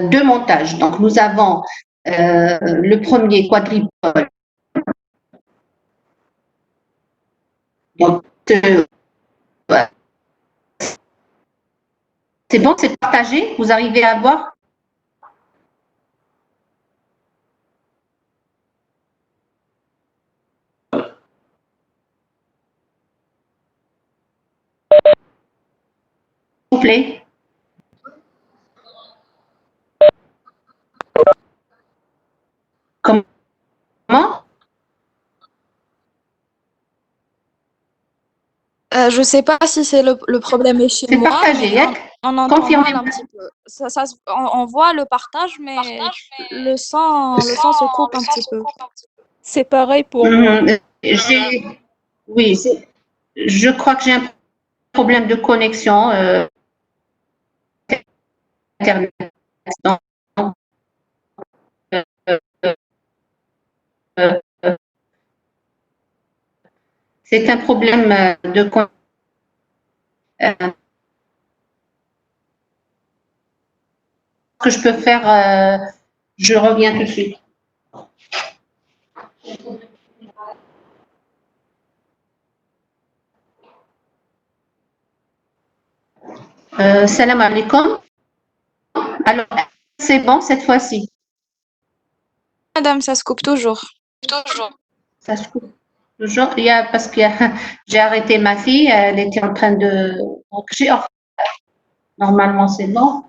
deux montages. Donc, nous avons le premier quadripole. Donc, c'est bon, c'est partagé. Vous arrivez à voir? S'il vous plaît. Comment? Je sais pas si c'est le problème est chez C'est moi, partagé, mais Yak. on entend mal un Confirmez-moi. petit peu. On voit le partage, mais le son se coupe un petit peu. C'est pareil pour moi. Oui, je crois que j'ai un problème de connexion Internet. Donc, euh, euh, c'est un problème de connexion. Ce que je peux faire, je reviens tout de suite. Salam alaikum. Alors, c'est bon cette fois-ci. Madame, ça se coupe toujours. Ça se coupe toujours. Parce que j'ai arrêté ma fille, elle était en train de. Donc, normalement, c'est bon.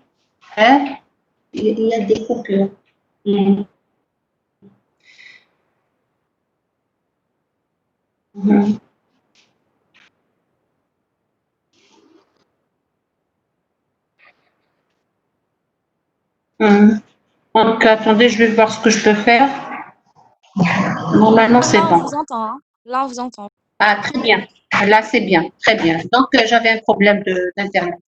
Hein? Il y a des coupures. Mhm. Mhm. Mhm. Donc, attendez, je vais voir ce que je peux faire. Normalement, c'est Là, on bon. vous entend, hein. Là, on vous entend. Ah, très bien. Là, c'est bien. Très bien. Donc, j'avais un problème d'Internet.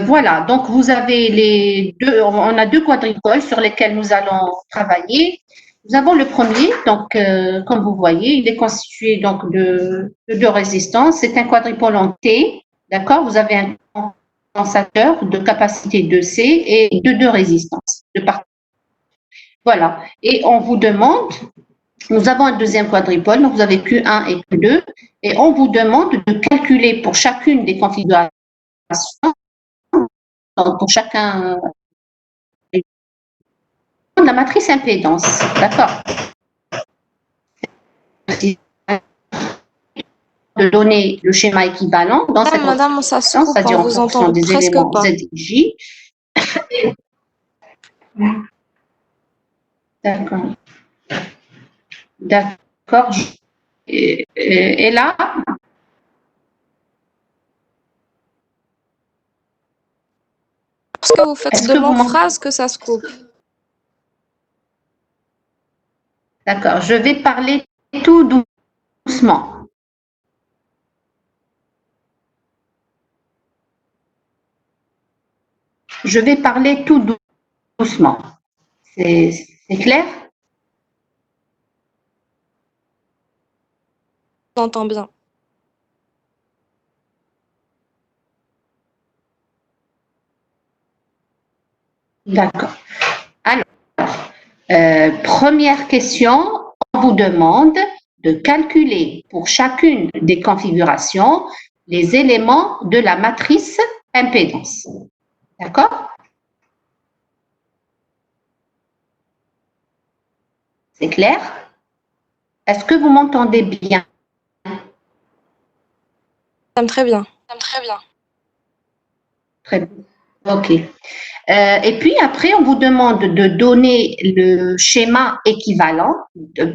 Voilà. Donc, vous avez les deux, on a deux quadripoles sur lesquels nous allons travailler. Nous avons le premier, donc, comme vous voyez, il est constitué donc de deux résistances. C'est un quadripole en T, d'accord? Vous avez un condensateur de capacité 2C et de deux résistances. Voilà. Et on vous demande, nous avons un deuxième quadripole, donc vous avez Q1 et Q2, et on vous demande de calculer pour chacune des configurations, donc pour chacun la matrice impédance, d'accord? De donner le schéma équivalent dans cette Madame, ça se représentation, coupe, on c'est-à-dire en vous fonction entend des presque éléments pas. Z et J. D'accord. D'accord. Et là, Lorsque vous faites est-ce de que vous longues m'entendez? phrases, que ça se coupe. D'accord. Je vais parler tout doucement. Je vais parler tout doucement. C'est clair? On entend bien. D'accord. Alors, première question, on vous demande de calculer pour chacune des configurations les éléments de la matrice impédance. D'accord? C'est clair? Est-ce que vous m'entendez bien? Très bien. Très bien. OK. Et puis après, on vous demande de donner le schéma équivalent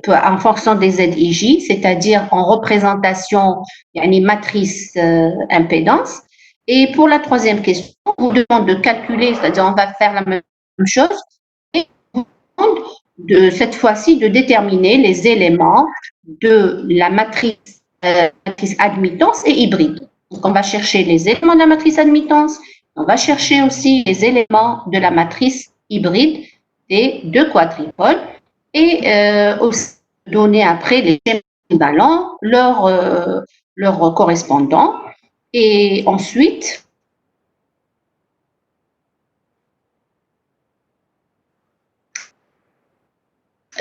en fonction des ZIJ, c'est-à-dire en représentation, il y a une matrice impédance. Et pour la troisième question, on vous demande de calculer, c'est-à-dire on va faire la même chose, et on vous demande cette fois-ci de déterminer les éléments de la matrice admittance et hybride. Donc on va chercher les éléments de la matrice admittance. On va chercher aussi les éléments de la matrice hybride des deux quadripoles et aussi donner après les schémas équivalents, leur correspondant. Et ensuite,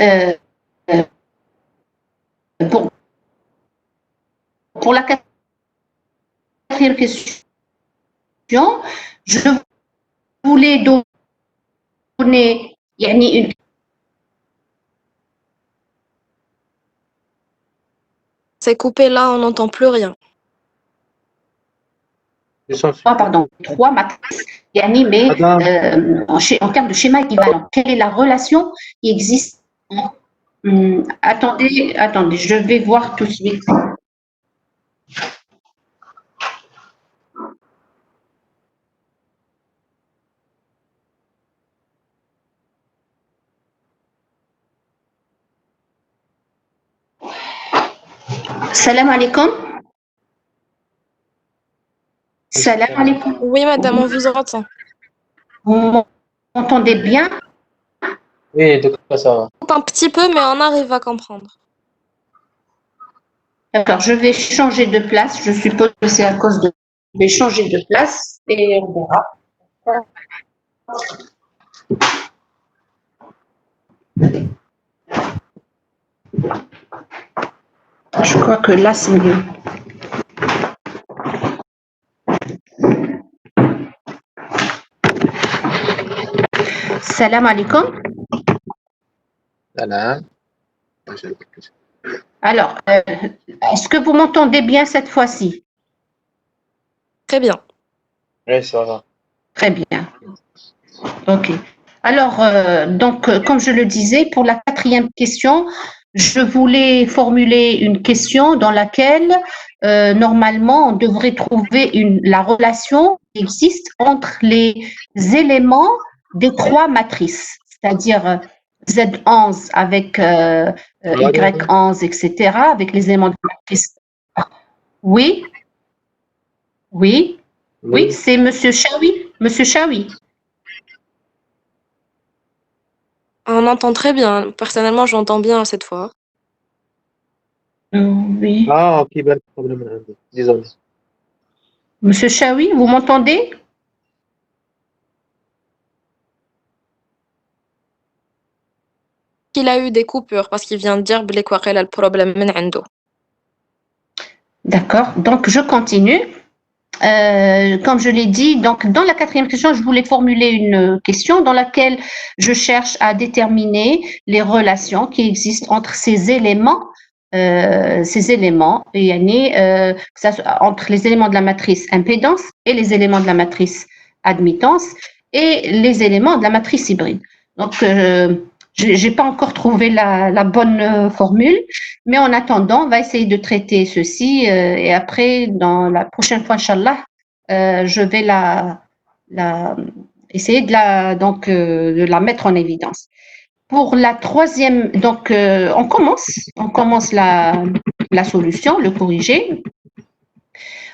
euh, pour, pour la quatrième question, je voulais donner une. C'est coupé là, on n'entend plus rien. Pardon, 3 matrices, mais en termes de schéma équivalent, quelle est la relation qui existe? Attendez, je vais voir tout de suite. Salam alaikum. Salam alaikum. Oui, madame, on vous entend. Vous m'entendez bien? Oui, de quoi ça va? Un petit peu, mais on arrive à comprendre. D'accord, je vais changer de place. Je suppose que c'est à cause de. Je vais changer de place et on verra. Je crois que là, c'est mieux. Salam alaikum. Salam. Alors, est-ce que vous m'entendez bien cette fois-ci? Très bien. Oui, ça va. Très bien. OK. Alors, comme je le disais, pour la quatrième question, je voulais formuler une question dans laquelle, normalement, on devrait trouver la relation qui existe entre les éléments des 3 matrices, c'est-à-dire Z11 avec Y11, etc., avec les éléments de la matrice. Oui, oui, oui, c'est Monsieur Chaoui. Monsieur Chaoui. On entend très bien. Personnellement, j'entends bien cette fois. Oui. Ah, ok, ben, problème. Désolé. Monsieur Chaoui, vous m'entendez? Il a eu des coupures parce qu'il vient de dire Blekwaqel a le problème min عنده. D'accord, donc je continue. Comme je l'ai dit, donc dans la quatrième question, je voulais formuler une question dans laquelle je cherche à déterminer les relations qui existent entre ces éléments, entre les éléments de la matrice impédance et les éléments de la matrice admittance et les éléments de la matrice hybride. Donc, je n'ai pas encore trouvé la bonne formule, mais en attendant, on va essayer de traiter ceci et après, dans la prochaine fois, Inch'Allah, je vais essayer de la mettre en évidence. Pour la troisième, donc on commence la solution, le corrigé.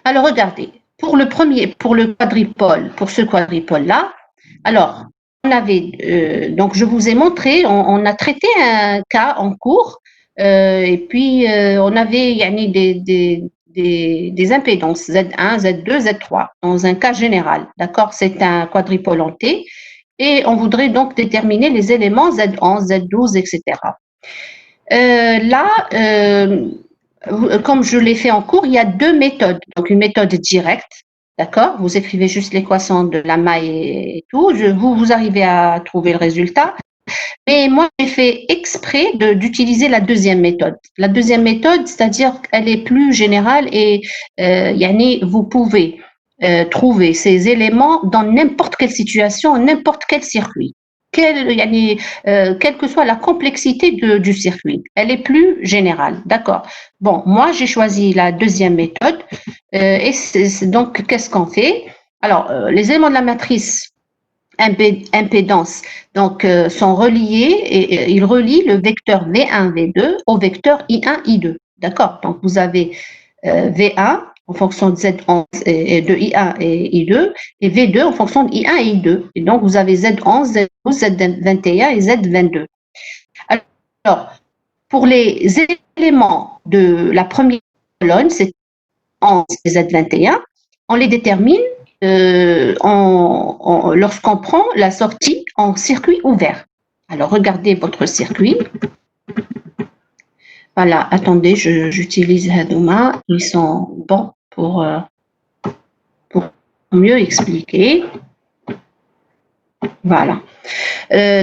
Alors regardez, pour le quadripole, pour ce quadripole-là, alors on avait, donc je vous ai montré, on a traité un cas en cours et puis on avait des impédances Z1, Z2, Z3 dans un cas général, d'accord? C'est un quadripole en T et on voudrait donc déterminer les éléments Z11, Z12, etc. Là, comme je l'ai fait en cours, il y a 2 méthodes. Donc, une méthode directe, d'accord? Vous écrivez juste l'équation de la maille et tout. Vous arrivez à trouver le résultat. Mais moi, j'ai fait exprès d'utiliser la deuxième méthode. La deuxième méthode, c'est-à-dire qu'elle est plus générale et vous pouvez trouver ces éléments dans n'importe quelle situation, n'importe quel circuit. Quelle que soit la complexité du circuit, elle est plus générale, d'accord. Bon, moi j'ai choisi la deuxième méthode et donc qu'est-ce qu'on fait? Alors, les éléments de la matrice impédance donc sont reliés et ils relient le vecteur V1, V2 au vecteur I1, I2, d'accord. Donc vous avez V1 en fonction de Z11 et de I1 et I2, et V2 en fonction de I1 et I2. Et donc, vous avez Z11, Z12, Z21 et Z22. Alors, pour les éléments de la première colonne, c'est 11 et Z21, on les détermine lorsqu'on prend la sortie en circuit ouvert. Alors, regardez votre circuit. Voilà, attendez, j'utilise Hadouma. Ils sont bons pour mieux expliquer. Voilà.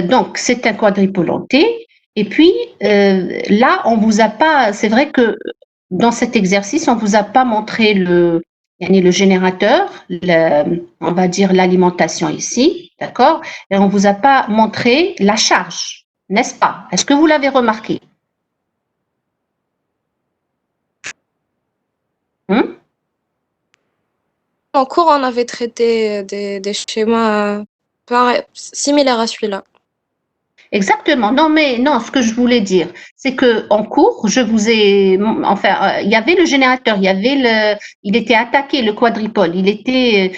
Donc, c'est un quadripôle entier. Et puis, là, on vous a pas, c'est vrai que dans cet exercice, on vous a pas montré le générateur, on va dire l'alimentation ici, d'accord? Et on vous a pas montré la charge, n'est-ce pas? Est-ce que vous l'avez remarqué? En cours, on avait traité des schémas similaires à celui-là. Exactement. Non, mais non, ce que je voulais dire, c'est que en cours, je vous ai, enfin, il y avait le générateur, il était attaqué, le quadripôle, il était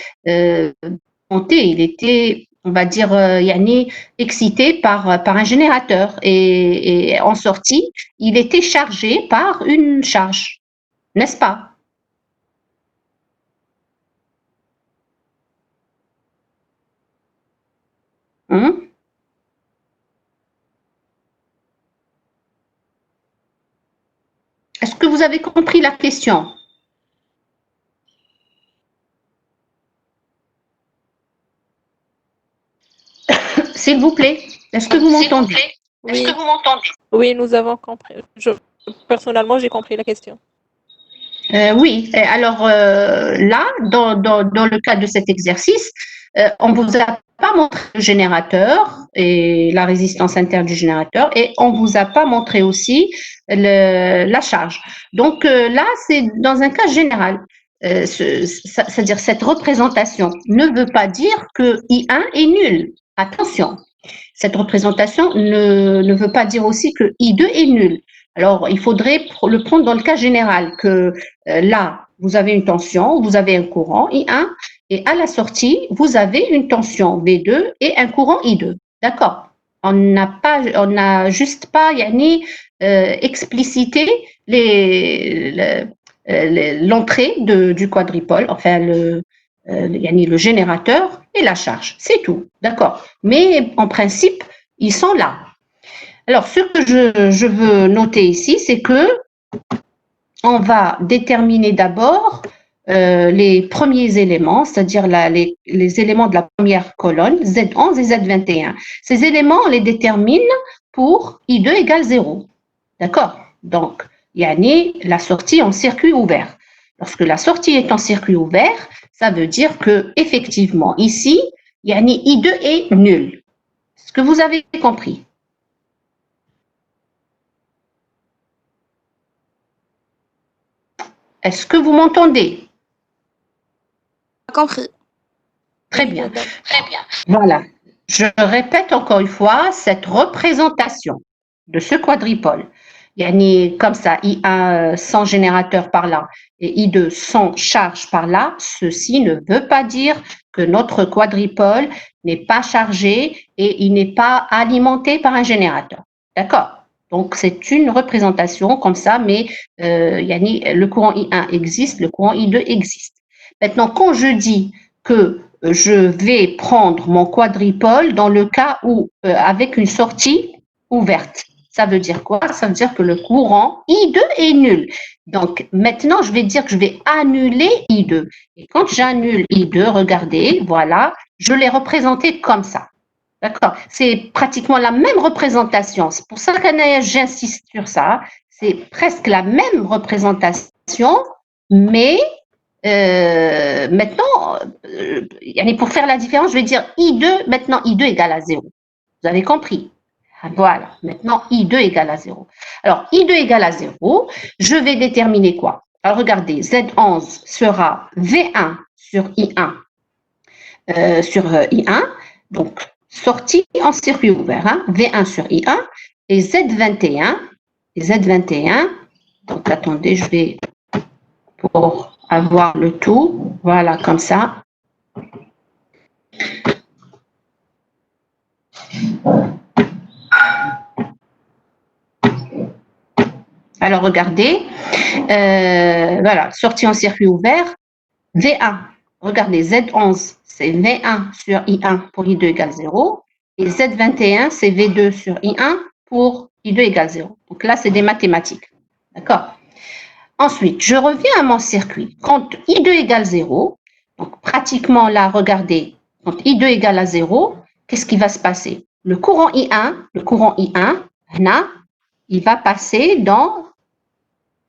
monté, il était, on va dire, yani, excité par un générateur et en sortie, il était chargé par une charge, n'est-ce pas? Hum? Est-ce que vous avez compris la question? S'il vous plaît, est-ce que vous m'entendez? Oui, Oui, nous avons compris. Personnellement, j'ai compris la question. Oui, et alors là, dans le cadre de cet exercice, on vous a pas montré le générateur et la résistance interne du générateur et on vous a pas montré aussi la charge. Donc là, c'est dans un cas général. C'est-à-dire cette représentation ne veut pas dire que I1 est nul. Attention, cette représentation ne veut pas dire aussi que I2 est nul. Alors, il faudrait le prendre dans le cas général que là, vous avez une tension, vous avez un courant I1 et à la sortie, vous avez une tension V2 et un courant I2. D'accord? On n'a juste pas yani, explicité l'entrée du quadripôle, enfin le générateur et la charge. C'est tout. D'accord? Mais en principe, ils sont là. Alors, ce que je veux noter ici, c'est que on va déterminer d'abord les premiers éléments, c'est-à-dire les éléments de la première colonne, Z11 et Z21. Ces éléments, on les détermine pour I2 égale 0. D'accord? Donc, yani la sortie en circuit ouvert. Lorsque la sortie est en circuit ouvert, ça veut dire que effectivement ici, yani I2 est nul. Est-ce que vous avez compris? Est-ce que vous m'entendez? compris. Très bien, très bien. Voilà. Je répète encore une fois cette représentation de ce quadripôle. Yani, comme ça, I1 sans générateur par là et I2 sans charge par là, ceci ne veut pas dire que notre quadripôle n'est pas chargé et il n'est pas alimenté par un générateur. D'accord? Donc, c'est une représentation comme ça, mais yani, le courant I1 existe, le courant I2 existe. Maintenant, quand je dis que je vais prendre mon quadripôle dans le cas où, avec une sortie ouverte. Ça veut dire quoi? Ça veut dire que le courant I2 est nul. Donc, maintenant, je vais dire que je vais annuler I2. Et quand j'annule I2, regardez, voilà, je l'ai représenté comme ça. D'accord? C'est pratiquement la même représentation. C'est pour ça que j'insiste sur ça. C'est presque la même représentation, mais maintenant, pour faire la différence, je vais dire I2, maintenant I2 égale à 0. Vous avez compris? Voilà, maintenant I2 égale à 0. Alors, I2 égale à 0, je vais déterminer quoi? Alors, regardez, Z11 sera V1 sur I1, donc sortie en circuit ouvert, hein, V1 sur I1, et Z21, donc attendez, je vais pour avoir le tout, voilà, comme ça. Alors, regardez, voilà, sortie en circuit ouvert, V1, regardez, Z11, c'est V1 sur I1 pour I2 égale 0, Et Z21, c'est V2 sur I1 pour I2 égale 0. Donc là, c'est des mathématiques. D'accord? Ensuite, je reviens à mon circuit. Quand I2 égale 0, donc pratiquement là, regardez, quand I2 égale à 0, qu'est-ce qui va se passer? Le courant I1, là, il va passer dans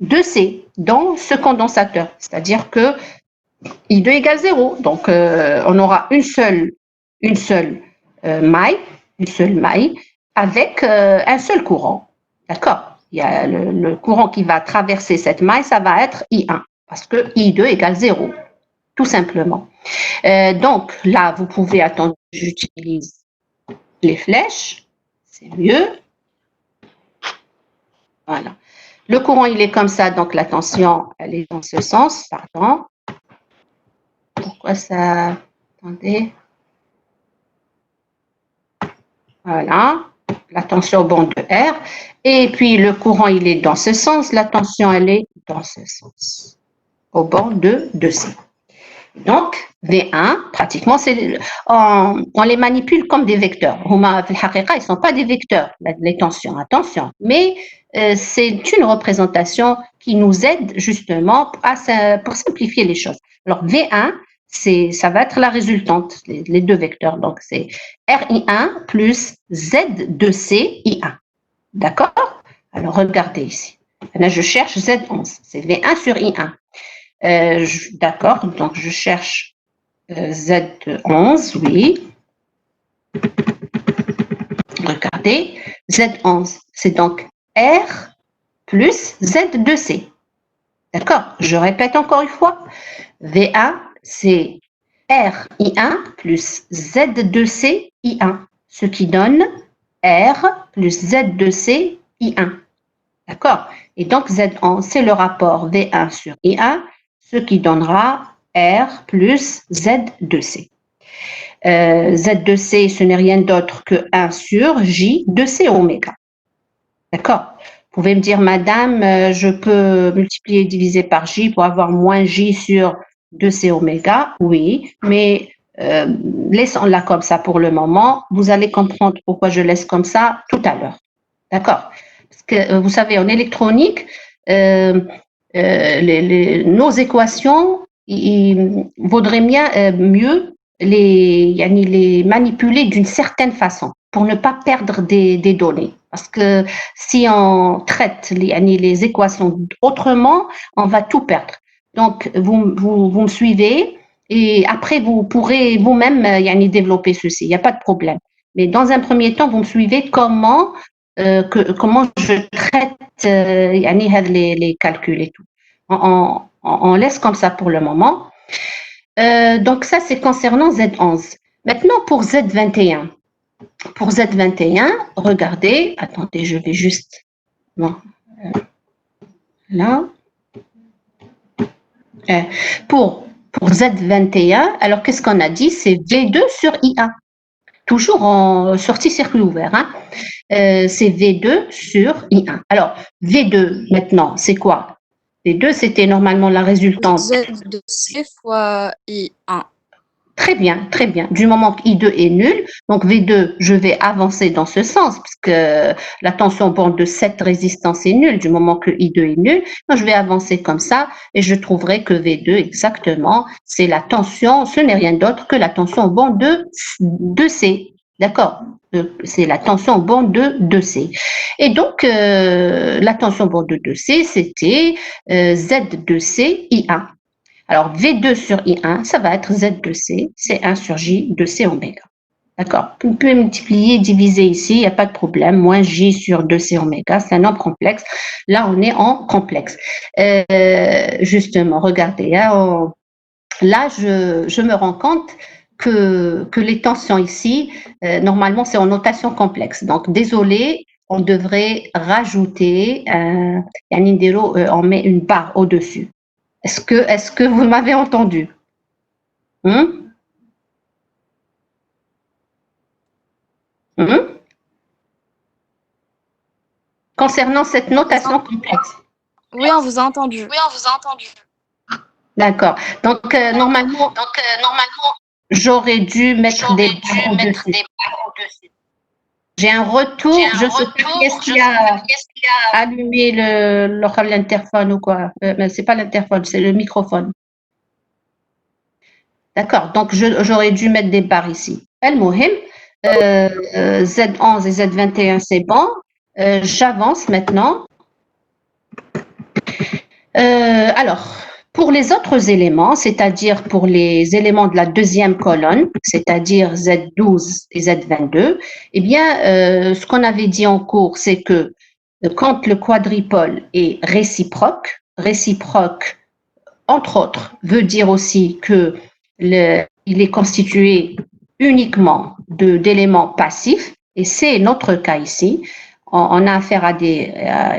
2C, dans ce condensateur. C'est-à-dire que I2 égale 0. Donc, on aura une seule maille, avec un seul courant. D'accord? Il y a le courant qui va traverser cette maille, ça va être I1, parce que I2 égale 0, tout simplement. Donc, là, vous pouvez attendre, j'utilise les flèches, c'est mieux. Voilà. Le courant, il est comme ça, donc la tension, elle est dans ce sens, pardon. Pourquoi ça... Attendez. Voilà, la tension au bord de R. Et puis, le courant, il est dans ce sens. La tension, elle est dans ce sens, au bord de C. Donc, V1, pratiquement, on les manipule comme des vecteurs. Ils ne sont pas des vecteurs, les tensions, attention. Mais c'est une représentation qui nous aide justement pour simplifier les choses. Alors, V1, ça va être la résultante, les deux vecteurs. Donc, c'est RI1 plus Z2C I1. D'accord? Alors, regardez ici. Là, je cherche Z11. C'est V1 sur I1. D'accord, donc je cherche Z11, oui. Regardez, Z11, c'est donc R plus Z2C. D'accord, je répète encore une fois. V1, c'est RI1 plus Z2C I1, ce qui donne R plus Z2C I1. D'accord? Et donc, Z11, c'est le rapport V1 sur I1, ce qui donnera R plus Z2C. Z2C, ce n'est rien d'autre que 1 sur J de C oméga. D'accord? Vous pouvez me dire, madame, je peux multiplier et diviser par J pour avoir moins J sur 2C oméga. Oui, mais laissons-la comme ça pour le moment. Vous allez comprendre pourquoi je laisse comme ça tout à l'heure. D'accord? Parce que vous savez, en électronique, nos équations, il vaudrait mieux les manipuler d'une certaine façon pour ne pas perdre des données. Parce que si on traite les équations autrement, on va tout perdre. Donc, vous me suivez et après, vous pourrez vous-même développer ceci. Il n'y a pas de problème. Mais dans un premier temps, vous me suivez comment je traite les calculs et tout. On laisse comme ça pour le moment. Donc ça, c'est concernant Z11. Maintenant, pour Z21. Pour Z21, regardez, attendez, je vais juste... Bon, là. Pour Z21, alors qu'est-ce qu'on a dit? C'est V2 sur I1. Toujours en sortie circuit ouvert. Hein. C'est V2 sur I1. Alors, V2, maintenant, c'est quoi? V2, c'était normalement la résultante. Z2C fois I1. Très bien, très bien. Du moment que I2 est nul, donc V2, je vais avancer dans ce sens, puisque la tension borne de cette résistance est nulle. Du moment que I2 est nul, donc je vais avancer comme ça et je trouverai que V2, exactement, c'est la tension, ce n'est rien d'autre que la tension borne de C. D'accord? C'est la tension borne de 2C. Et donc, la tension borne de 2C, c'était Z2C I1. Alors, V2 sur I1, ça va être Z2C, c'est 1 sur J de C oméga. D'accord? Vous pouvez multiplier, diviser ici, il n'y a pas de problème. Moins J sur 2C oméga, c'est un nombre complexe. Là, on est en complexe. Justement, regardez, hein, là, je me rends compte que les tensions ici, normalement, c'est en notation complexe. Donc, désolé, on devrait rajouter, on met une barre au-dessus. Est-ce que vous m'avez entendu? Concernant cette notation complexe. Oui, on vous a entendu. D'accord. Donc, normalement, j'aurais dû mettre des barres au-dessus. J'ai un retour. Je ne sais pas qui est-ce qui a allumé l'interphone ou quoi. Mais c'est pas l'interphone, c'est le microphone. D'accord. Donc, j'aurais dû mettre des barres ici. El-Mohim, Z11 et Z21, c'est bon. J'avance maintenant. Alors, pour les autres éléments, c'est-à-dire pour les éléments de la deuxième colonne, c'est-à-dire Z12 et Z22, eh bien, ce qu'on avait dit en cours, c'est que quand le quadripole est réciproque, entre autres, veut dire aussi que il est constitué uniquement d'éléments passifs, et c'est notre cas ici. On a affaire à des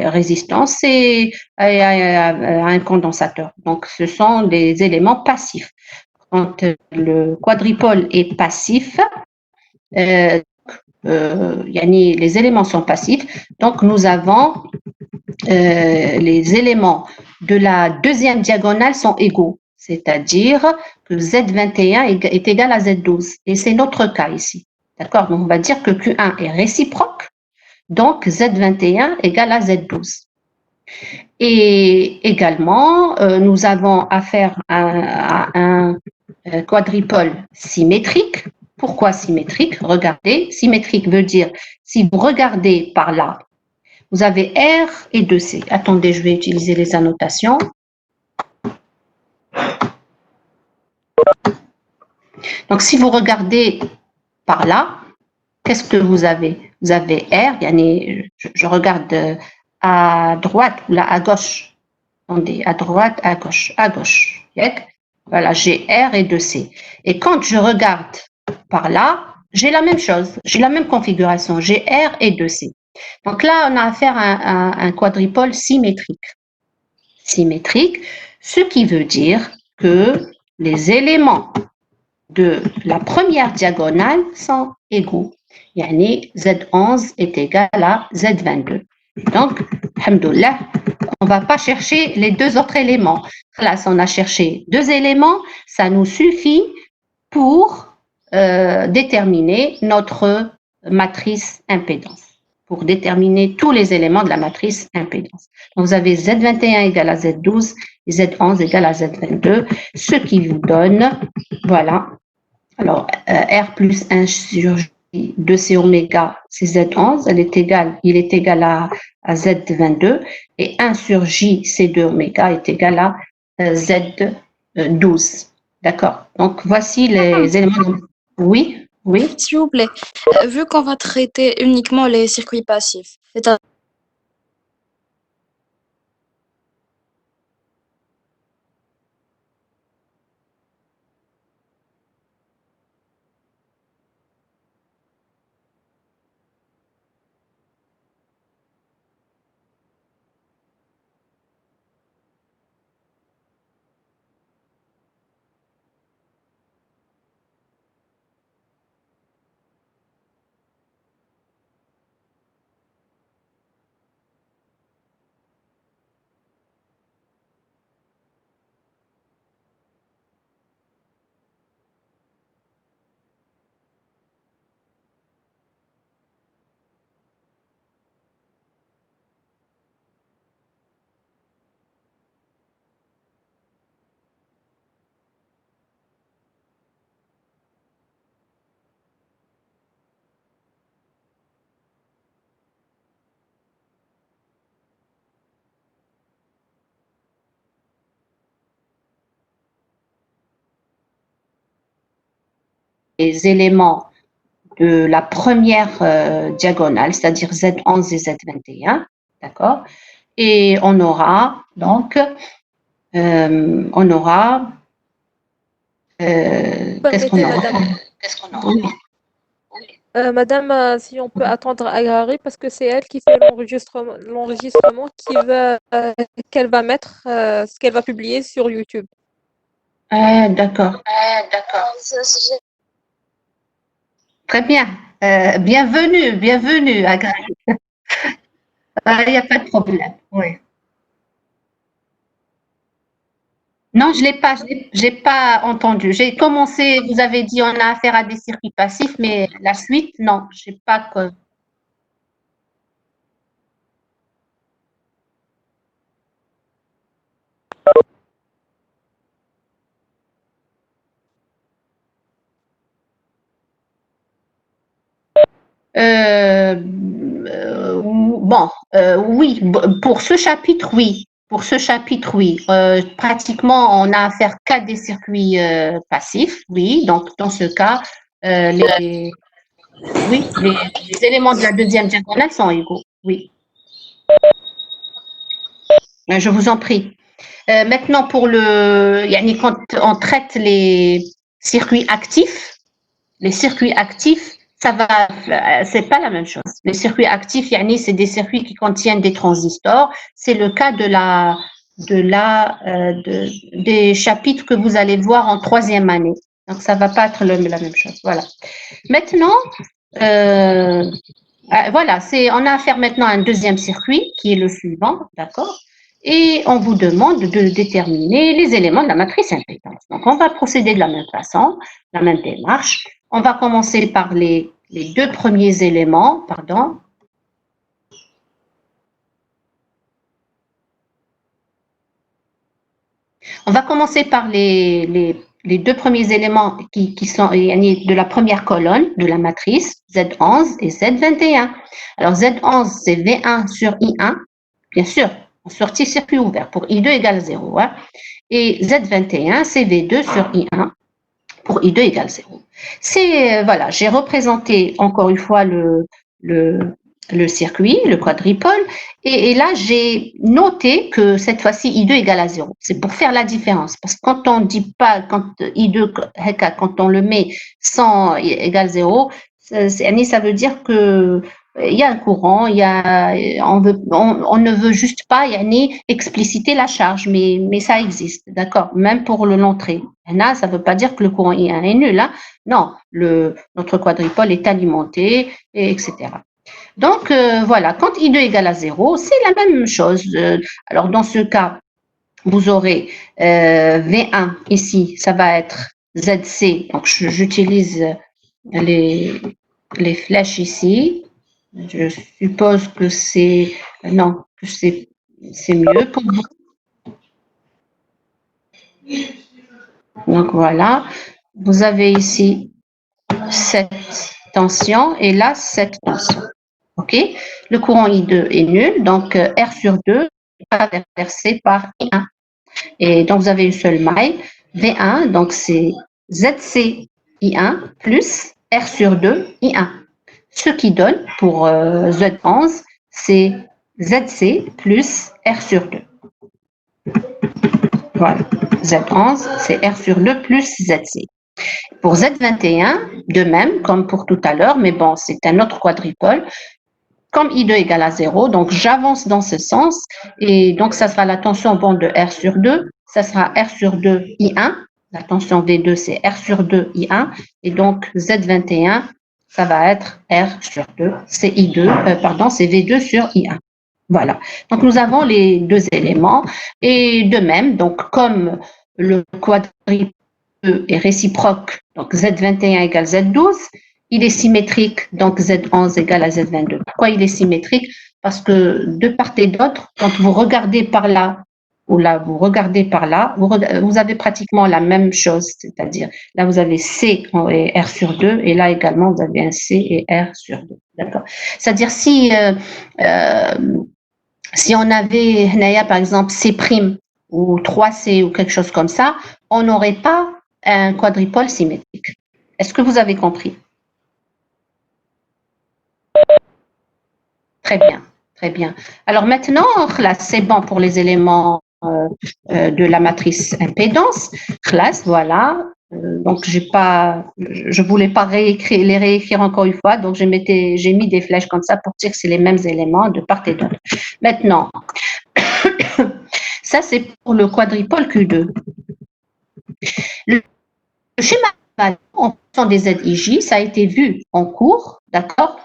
résistances et à un condensateur. Donc, ce sont des éléments passifs. Quand le quadripole est passif, les éléments sont passifs. Donc, nous avons les éléments de la deuxième diagonale sont égaux, c'est-à-dire que Z21 est égal à Z12. Et c'est notre cas ici. D'accord? Donc, on va dire que Q1 est réciproque, donc Z21 égale à Z12. Et également, nous avons affaire à un quadripole symétrique. Pourquoi symétrique? Regardez, symétrique veut dire, si vous regardez par là, vous avez R et 2C. Attendez, je vais utiliser les annotations. Donc, si vous regardez par là, qu'est-ce que vous avez? Vous avez R, je regarde à droite ou là à gauche. Attendez, à droite, à gauche, à gauche. Voilà, j'ai R et 2C. Et quand je regarde par là, j'ai la même chose, j'ai la même configuration, j'ai R et 2C. Donc là, on a affaire à un quadripole symétrique. Symétrique, ce qui veut dire que les éléments de la première diagonale sont égaux. Yani Z11 est égal à Z22. Donc, alhamdoulilah, on ne va pas chercher les deux autres éléments. Là, on a cherché deux éléments, ça nous suffit pour déterminer notre matrice impédance, pour déterminer tous les éléments de la matrice impédance. Donc, vous avez Z21 égale à Z12 et Z11 égale à Z22, ce qui vous donne, voilà, alors R plus 1 sur J de C oméga, c'est Z11, il est égal à Z22, et 1 sur J, C2 oméga est égal à Z12. D'accord? Donc, voici les éléments. Oui, oui. S'il vous plaît, vu qu'on va traiter uniquement les circuits passifs, c'est-à-dire Les éléments de la première diagonale, c'est-à-dire Z11 et Z21, d'accord? Et on aura donc, qu'est-ce qu'on aura? Madame, si on peut attendre Agari, parce que c'est elle qui fait l'enregistrement qu'elle va mettre, ce qu'elle va publier sur YouTube. D'accord. Très bien. Bienvenue, Agari. Il n'y a pas de problème. Oui. Non, je l'ai pas entendu. J'ai commencé, vous avez dit on a affaire à des circuits passifs, mais la suite, non, je sais pas que. Oui, pour ce chapitre, oui. Pour ce chapitre, oui. Pratiquement, on a à faire qu'à des circuits passifs, oui. Donc, dans ce cas, les éléments de la deuxième diagonale sont égaux, oui. Je vous en prie. Maintenant, pour quand on traite les circuits actifs, c'est pas la même chose. Les circuits actifs, c'est des circuits qui contiennent des transistors. C'est le cas des chapitres que vous allez voir en troisième année. Donc, ça va pas être la même chose. Voilà. Maintenant, voilà, on a affaire maintenant à un deuxième circuit qui est le suivant, d'accord? Et on vous demande de déterminer les éléments de la matrice impédance. Donc, on va procéder de la même façon, la même démarche. On va commencer par les deux premiers éléments, pardon. On va commencer par les deux premiers éléments qui sont de la première colonne de la matrice, Z11 et Z21. Alors, Z11, c'est V1 sur I1, bien sûr, en sortie circuit ouvert pour I2 égale 0. Hein. Et Z21, c'est V2 sur I1 pour I2 égale 0. Voilà, j'ai représenté encore une fois le circuit, le quadripole, et là, j'ai noté que cette fois-ci, I2 égale à 0. C'est pour faire la différence, parce que quand on dit pas, quand I2, quand on le met sans égale 0, ça veut dire que il y a un courant, on ne veut juste pas expliciter la charge, mais ça existe, d'accord, même pour l'entrée. Là, ça ne veut pas dire que le courant I1 est nul, hein. Non, notre quadripole est alimenté, etc. Donc, voilà, quand I2 égale à 0, c'est la même chose. Alors, dans ce cas, vous aurez V1 ici, ça va être ZC. Donc, j'utilise les flèches ici. Je suppose que c'est mieux pour vous. Donc, voilà. Vous avez ici cette tension et là, cette tension. OK? Le courant I2 est nul, donc R sur 2 va traversé par I1. Et donc, vous avez une seule maille, V1, donc c'est ZC I1 plus R sur 2 I1. Ce qui donne pour Z11, c'est ZC plus R sur 2. Voilà. Z11, c'est R sur 2 plus ZC. Pour Z21, de même, comme pour tout à l'heure, mais bon, c'est un autre quadripole. Comme I2 égale à 0, donc j'avance dans ce sens, et donc ça sera la tension bande de R sur 2, ça sera R sur 2 I1, la tension V2 c'est R sur 2 I1, et donc Z21, ça va être R sur 2, c'est c'est V2 sur I1. Voilà, donc nous avons les deux éléments, et de même, donc comme le quadripole est réciproque, donc Z21 égale Z12, il est symétrique, donc Z11 égale à Z22. Pourquoi il est symétrique? Parce que de part et d'autre, quand vous regardez par là, ou là, vous regardez par là, vous avez pratiquement la même chose, c'est-à-dire là, vous avez C et R sur 2, et là également, vous avez un C et R sur 2. D'accord? C'est-à-dire si on avait, par exemple, C' ou 3C ou quelque chose comme ça, on n'aurait pas un quadripole symétrique. Est-ce que vous avez compris? Très bien, très bien. Alors maintenant, là, c'est bon pour les éléments de la matrice impédance. Classe, voilà. Donc, je voulais pas les réécrire encore une fois, donc j'ai mis des flèches comme ça pour dire que c'est les mêmes éléments de part et d'autre. Maintenant, ça c'est pour le quadripole Q2. Le schéma en fonction des ZIJ, ça a été vu en cours, d'accord?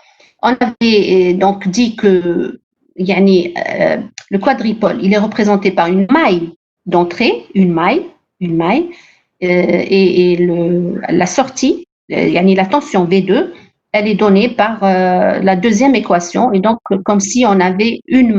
On avait donc dit que le quadripole, il est représenté par une maille d'entrée, et la sortie, la tension V2, elle est donnée par la deuxième équation, et donc comme si on avait une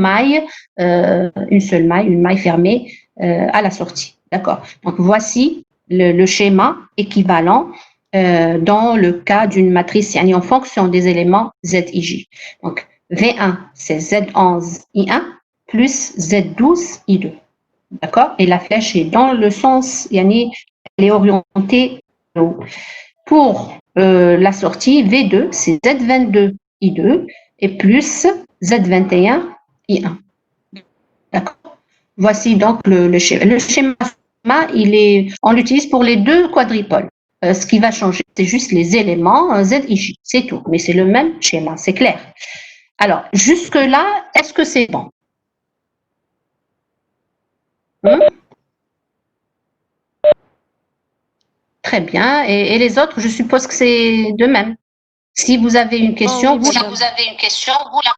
seule maille, une maille fermée à la sortie. D'accord. Donc voici le schéma équivalent dans le cas d'une matrice yani en fonction des éléments ZIJ. Donc, V1, c'est Z11I1 plus Z12 I2. D'accord? Et la flèche est dans le sens, yani, elle est orientée vers le haut. Pour la sortie, V2, c'est Z22 I2 et plus Z21 I1. D'accord? Voici donc le schéma. Le schéma, on l'utilise pour les deux quadripoles. Ce qui va changer, c'est juste les éléments ZIJ, c'est tout. Mais c'est le même schéma, c'est clair. Alors, jusque-là, est-ce que c'est bon? Très bien. Et les autres, je suppose que c'est de même. Si vous avez une question, oui, vous madame. la...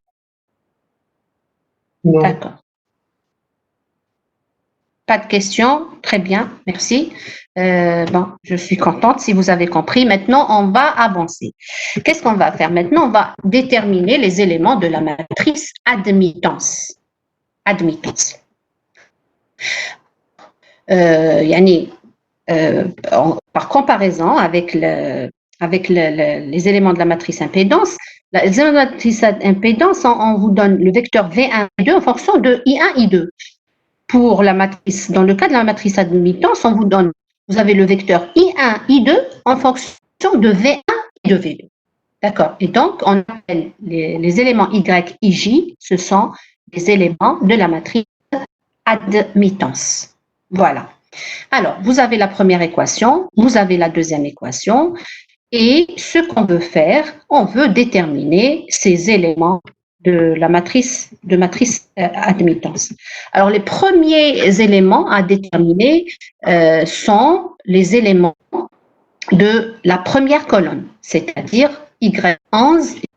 Non. D'accord. Pas de questions. Très bien, merci. Bon, je suis contente si vous avez compris. Maintenant, on va avancer. Qu'est-ce qu'on va faire maintenant? On va déterminer les éléments de la matrice admittance. Admittance. Yani, par comparaison avec les éléments de la matrice impédance, les éléments de la matrice impédance, on vous donne le vecteur V1 et 2 en fonction de I1, I2. Pour la matrice, dans le cas de la matrice admittance, on vous donne, vous avez le vecteur I1, I2 en fonction de V1 et de V2. D'accord. Et donc, on appelle les éléments Y, IJ, ce sont des éléments de la matrice admittance. Voilà. Alors, vous avez la première équation, vous avez la deuxième équation, et ce qu'on veut faire, on veut déterminer ces éléments de la matrice admittance. Alors, les premiers éléments à déterminer sont les éléments de la première colonne, c'est-à-dire Y11 et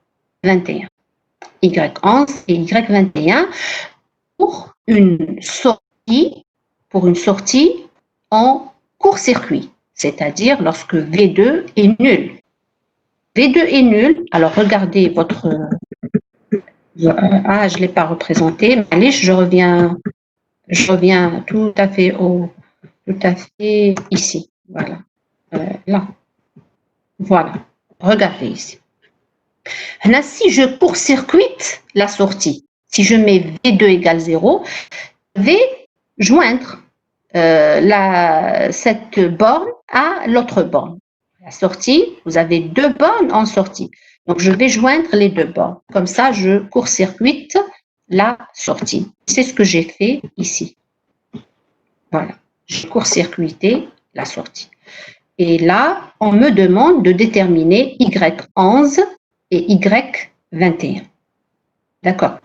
21. Y11 et Y21 pour une sortie en court-circuit, c'est-à-dire lorsque V2 est nul. V2 est nul, alors regardez votre... Ah, je ne l'ai pas représenté, mais je reviens tout à fait ici. Voilà. Là. Voilà. Regardez ici. Là, si je court-circuite la sortie, si je mets V2 égale 0, je vais joindre cette borne à l'autre borne. La sortie, vous avez deux bornes en sortie. Donc, je vais joindre les deux bornes. Comme ça, je court-circuite la sortie. C'est ce que j'ai fait ici. Voilà. J'ai court-circuité la sortie. Et là, on me demande de déterminer Y11 et Y21. D'accord.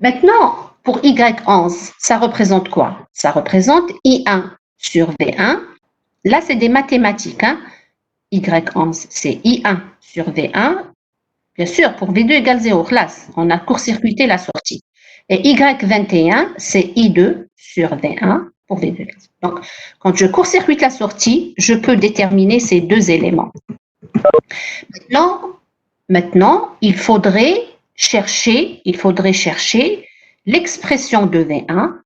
Maintenant, pour Y11, ça représente quoi? Ça représente I1 sur V1. Là, c'est des mathématiques. Hein? Y11, c'est I1 sur V1. Bien sûr, pour V2 égale 0, classe, on a court-circuité la sortie. Et Y21, c'est I2 sur V1 pour V2 égale 0. Donc, quand je court-circuite la sortie, je peux déterminer ces deux éléments. Maintenant, il faudrait chercher l'expression de V1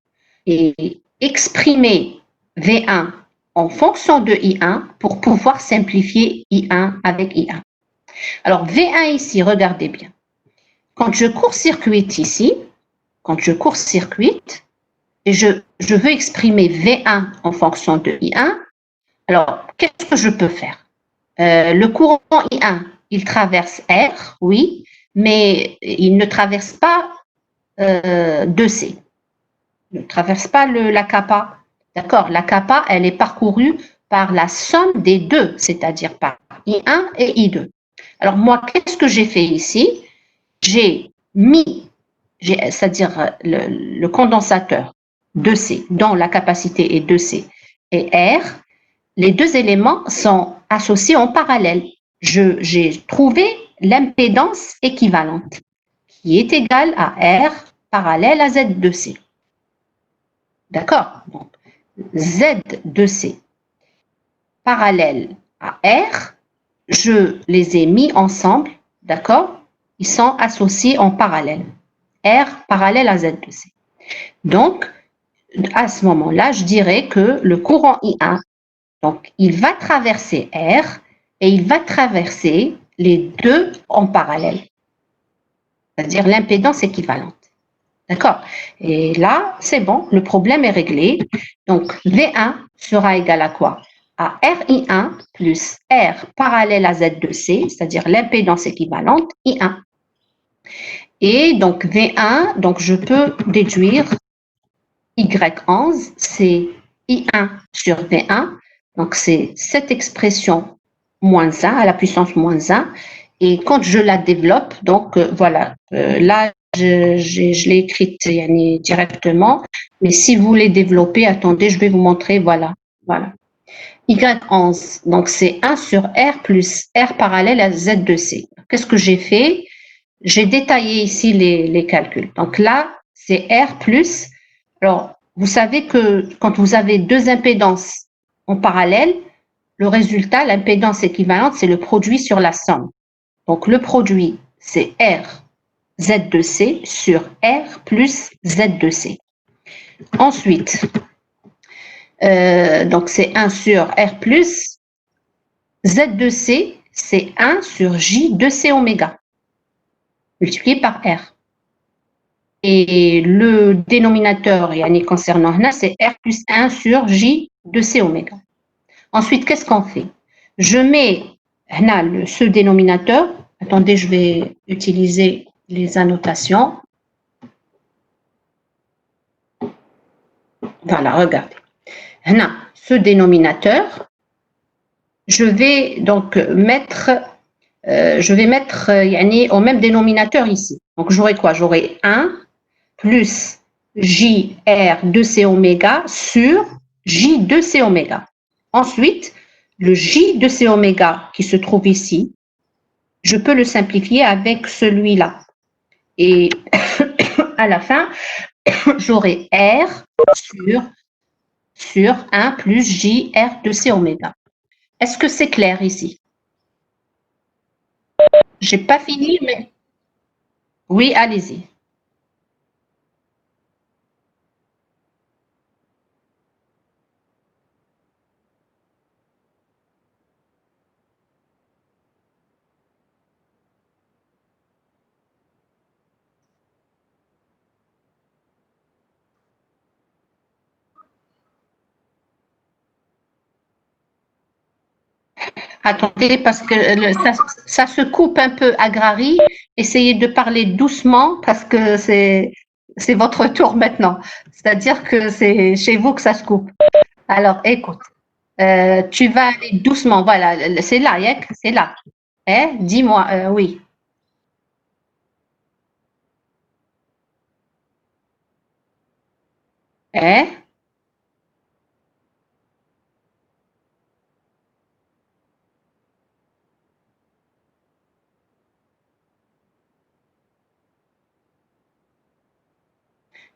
et exprimer V1 en fonction de I1 pour pouvoir simplifier I1 avec I1. Alors, V1 ici, regardez bien. Quand je court-circuite ici, et je veux exprimer V1 en fonction de I1, alors, qu'est-ce que je peux faire? Le courant I1, il traverse R, oui, mais il ne traverse pas 2C. Il ne traverse pas la kappa. D'accord? La kappa, elle est parcourue par la somme des deux, c'est-à-dire par I1 et I2. Alors moi, qu'est-ce que j'ai fait ici? J'ai mis, c'est-à-dire le condensateur 2C, dont la capacité est 2C, et R, les deux éléments sont associés en parallèle. J'ai trouvé l'impédance équivalente, qui est égale à R parallèle à Z2C. D'accord? Donc, Z2C parallèle à R, je les ai mis ensemble, d'accord? Ils sont associés en parallèle. R parallèle à Z2C. Donc, à ce moment-là, je dirais que le courant I1, donc, il va traverser R et il va traverser les deux en parallèle, c'est-à-dire l'impédance équivalente. D'accord? Et là, c'est bon, le problème est réglé. Donc, V1 sera égal à quoi? À RI1 plus R parallèle à Z2C, c'est-à-dire l'impédance équivalente, I1. Et donc, V1, donc je peux déduire Y11, c'est I1 sur V1. Donc, c'est cette expression moins 1 à la puissance moins 1. Et quand je la développe, donc voilà, là, je l'ai écrite directement. Mais si vous voulez développer, attendez, je vais vous montrer, voilà. Y11, donc c'est 1 sur R plus R parallèle à Z de C. Qu'est-ce que j'ai fait? J'ai détaillé ici les calculs. Donc là, c'est R plus. Alors, vous savez que quand vous avez deux impédances en parallèle, le résultat, l'impédance équivalente, c'est le produit sur la somme. Donc, le produit, c'est R Z de C sur R plus Z de C. Ensuite, donc c'est 1 sur R plus Z de C, c'est 1 sur J de C oméga, multiplié par R. Et le dénominateur, concernant là, c'est R plus 1 sur J de C oméga. Ensuite, qu'est-ce qu'on fait? Je mets là, ce dénominateur. Attendez, je vais utiliser les annotations. Voilà, regardez. Là, ce dénominateur, je vais donc mettre au même dénominateur ici. Donc, j'aurai quoi? J'aurai 1 plus JR de C oméga sur J de C oméga. Ensuite, le J de C oméga qui se trouve ici, je peux le simplifier avec celui-là. Et à la fin, j'aurai R sur 1 plus JR de C oméga. Est-ce que c'est clair ici? J'ai pas fini, mais... Oui, allez-y. Attendez, parce que ça se coupe un peu, Agrari. Essayez de parler doucement parce que c'est votre tour maintenant. C'est-à-dire que c'est chez vous que ça se coupe. Alors, écoute, tu vas aller doucement. Voilà, c'est là, Yek, c'est là. Dis-moi, oui.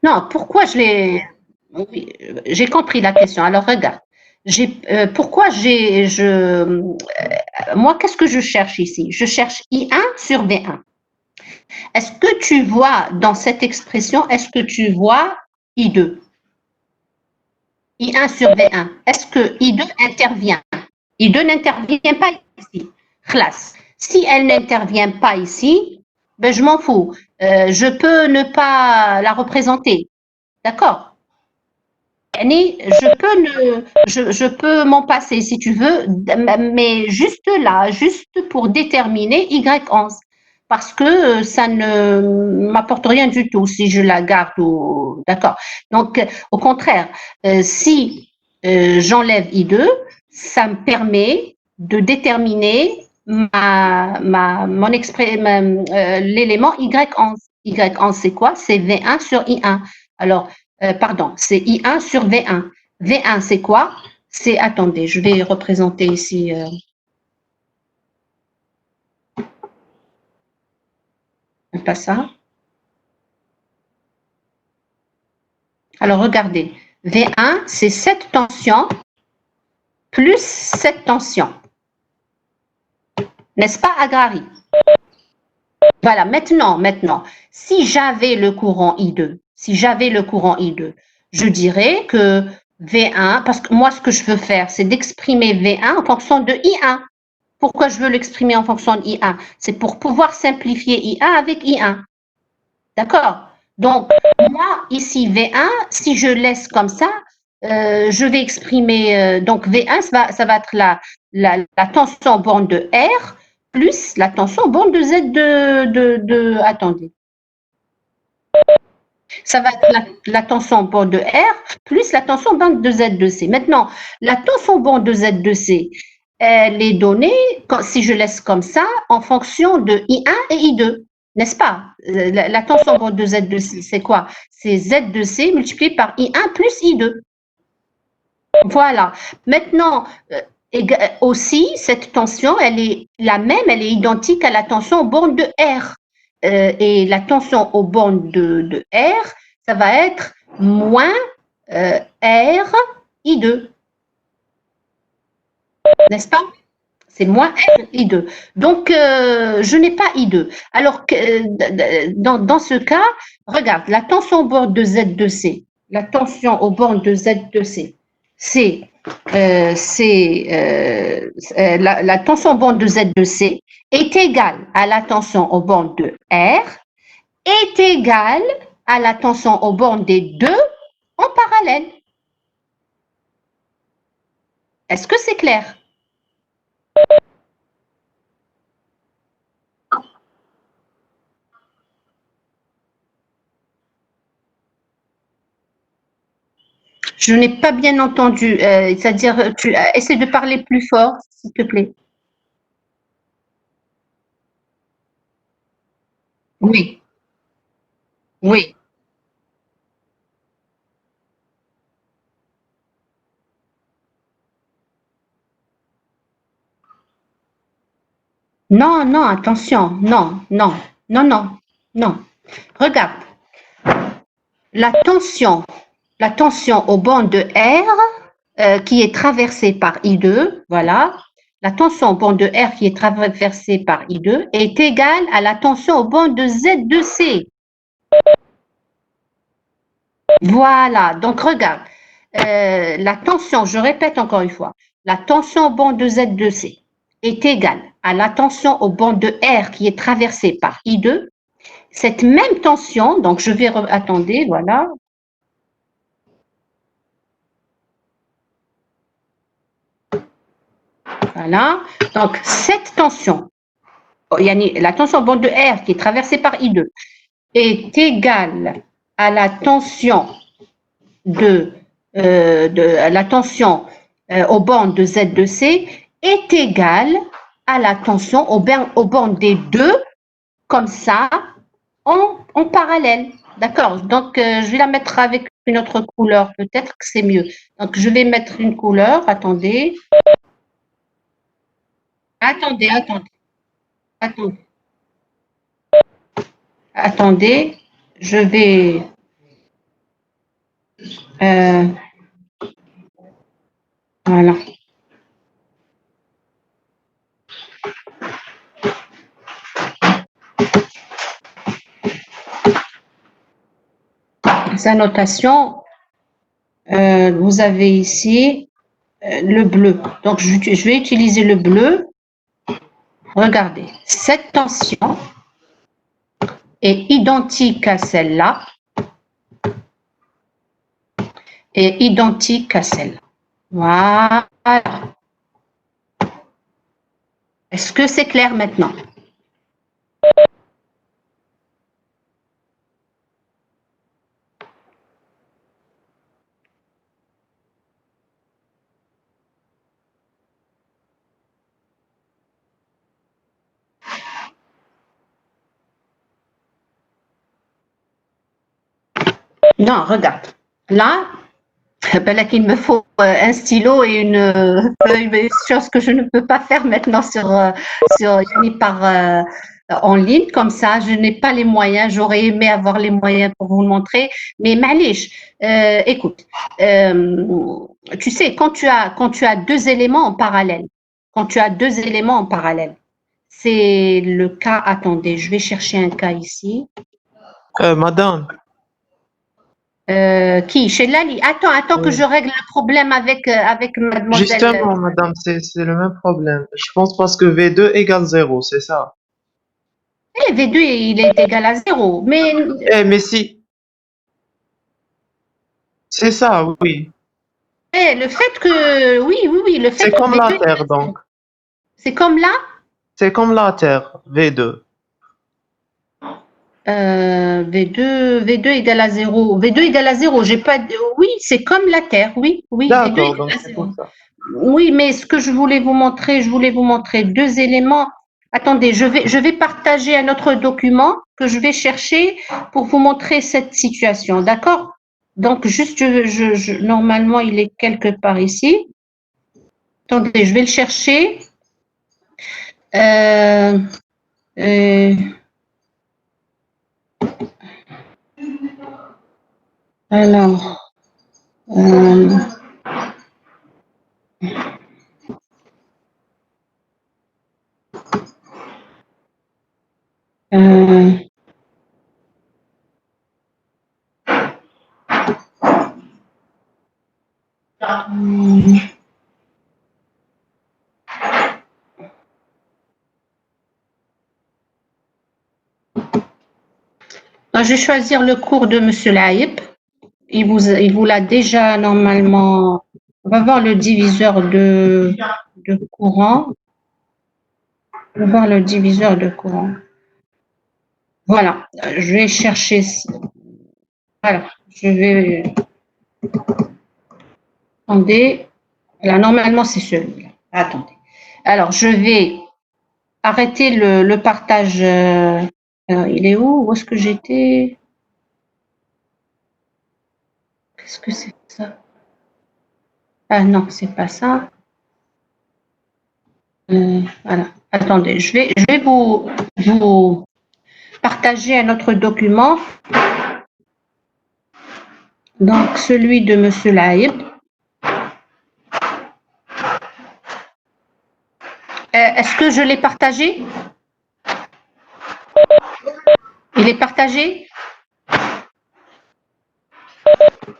Non, pourquoi je l'ai... Oui, j'ai compris la question. Alors, regarde. Moi, qu'est-ce que je cherche ici? Je cherche I1 sur V1. Est-ce que tu vois dans cette expression, est-ce que tu vois I2? I1 sur V1. Est-ce que I2 intervient? I2 n'intervient pas ici. Classe. Si elle n'intervient pas ici, ben, je m'en fous. Je peux ne pas la représenter. D'accord? Je peux m'en passer si tu veux, mais juste là, juste pour déterminer Y11. Parce que ça ne m'apporte rien du tout si je la garde. D'accord. Donc, au contraire, si j'enlève I2, ça me permet de déterminer l'élément Y11. Y11, c'est quoi? C'est V1 sur I1. Alors, pardon, c'est I1 sur V1. V1, c'est quoi? C'est, attendez, je vais représenter ici. Pas ça. Alors, regardez. V1, c'est cette tension plus cette tension. N'est-ce pas, Agrari? Voilà, maintenant, si j'avais le courant I2, je dirais que V1, parce que moi, ce que je veux faire, c'est d'exprimer V1 en fonction de I1. Pourquoi je veux l'exprimer en fonction de I1? C'est pour pouvoir simplifier I1 avec I1. D'accord? Donc, moi, ici, V1, si je laisse comme ça, je vais exprimer, donc V1, ça va être la tension borne de R plus la tension borne de Z attendez. Ça va être la tension borne de R plus la tension borne de Z de C. Maintenant, la tension borne de Z de C, elle est donnée, si je laisse comme ça, en fonction de I1 et I2. N'est-ce pas? La tension borne de Z de C, c'est quoi? C'est Z de C multiplié par I1 plus I2. Voilà. Maintenant, aussi, cette tension, elle est la même, elle est identique à la tension aux bornes de R. Et la tension aux bornes de R, ça va être moins R I2. N'est-ce pas? C'est moins R I2. Donc, je n'ai pas I2. Alors, dans ce cas, regarde, la tension aux bornes de Z de C, la tension aux bornes de Z de C, c'est la tension aux bornes de Z de C est égale à la tension aux bornes de R, est égale à la tension aux bornes des deux en parallèle. Est-ce que c'est clair? Je n'ai pas bien entendu, c'est-à-dire, essaie de parler plus fort, s'il te plaît. Oui, oui. Non, non, attention, non, non, non, non, non. Regarde, la tension au banc de R qui est traversée par I2, voilà, la tension au banc de R qui est traversée par I2 est égale à la tension au banc de Z de C. Voilà, donc regarde, la tension, je répète encore une fois, la tension au banc de Z de C est égale à la tension au banc de R qui est traversée par I2. Cette même tension, donc je vais, attendez, voilà. Voilà, donc cette tension, la tension au banc de R qui est traversée par I2 est égale à la tension au banc de Z de C est égale à la tension au banc des deux, comme ça, en parallèle. D'accord? Donc, je vais la mettre avec une autre couleur, peut-être que c'est mieux. Donc, je vais mettre une couleur, attendez. Attendez. Attendez, je vais... voilà. Sa notation, vous avez ici le bleu. Donc, je vais utiliser le bleu. Regardez, cette tension est identique à celle-là et identique à celle-là. Voilà. Est-ce que c'est clair maintenant? Non, regarde. Là, ben là qu'il me faut un stylo et une feuille, chose que je ne peux pas faire maintenant en ligne, comme ça, je n'ai pas les moyens, j'aurais aimé avoir les moyens pour vous le montrer, mais Malish, écoute, tu sais, quand tu as deux éléments en parallèle, c'est le cas, attendez, je vais chercher un cas ici. Madame, Qui? Chez Lali. Attends que je Oui. règle le problème avec mademoiselle. Justement, madame, c'est le même problème. Je pense parce que V2 égale 0, c'est ça. V2, il est égal à 0. Mais Mais si, c'est ça, oui. le fait que, oui, le fait C'est que comme la V2 est Terre, égal à 0. donc. C'est comme là, C'est comme la Terre, V2. V2 égale à 0. V2 égale à 0. J'ai pas, oui, c'est comme la Terre. Oui, V2 D'accord, égale donc à c'est 0. pour ça. Oui, mais ce que je voulais vous montrer deux éléments. Attendez, je vais partager un autre document que je vais chercher pour vous montrer cette situation, d'accord? Donc, juste, normalement, il est quelque part ici. Attendez, je vais le chercher. Euh, euh, alors, euh, euh, je vais choisir le cours de Monsieur Laïb. Il vous l'a déjà normalement. On va voir le diviseur de courant. On va voir le diviseur de courant. Voilà, je vais chercher. Voilà, je vais. Attendez. Là, normalement, c'est celui-là. Attendez. Alors, je vais arrêter le partage. Il est où? Où est-ce que j'étais? Qu'est-ce que c'est que ça? Ah non, c'est pas ça. Voilà. Attendez, je vais vous partager un autre document. Donc, celui de Monsieur Laïb. Est-ce que je l'ai partagé? Il est partagé?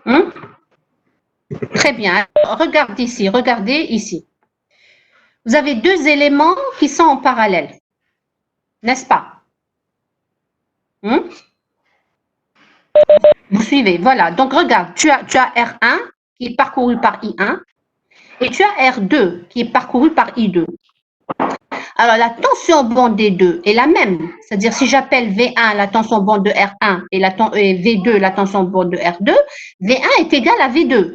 Hein? Très bien. Regardez ici. Vous avez deux éléments qui sont en parallèle, n'est-ce pas? Hein? Vous suivez, voilà. Donc, regarde, tu as R1 qui est parcouru par I1 et tu as R2 qui est parcouru par I2. Alors, la tension bande des deux est la même. C'est-à-dire, si j'appelle V1 la tension bande de R1 et V2 la tension bande de R2, V1 est égal à V2.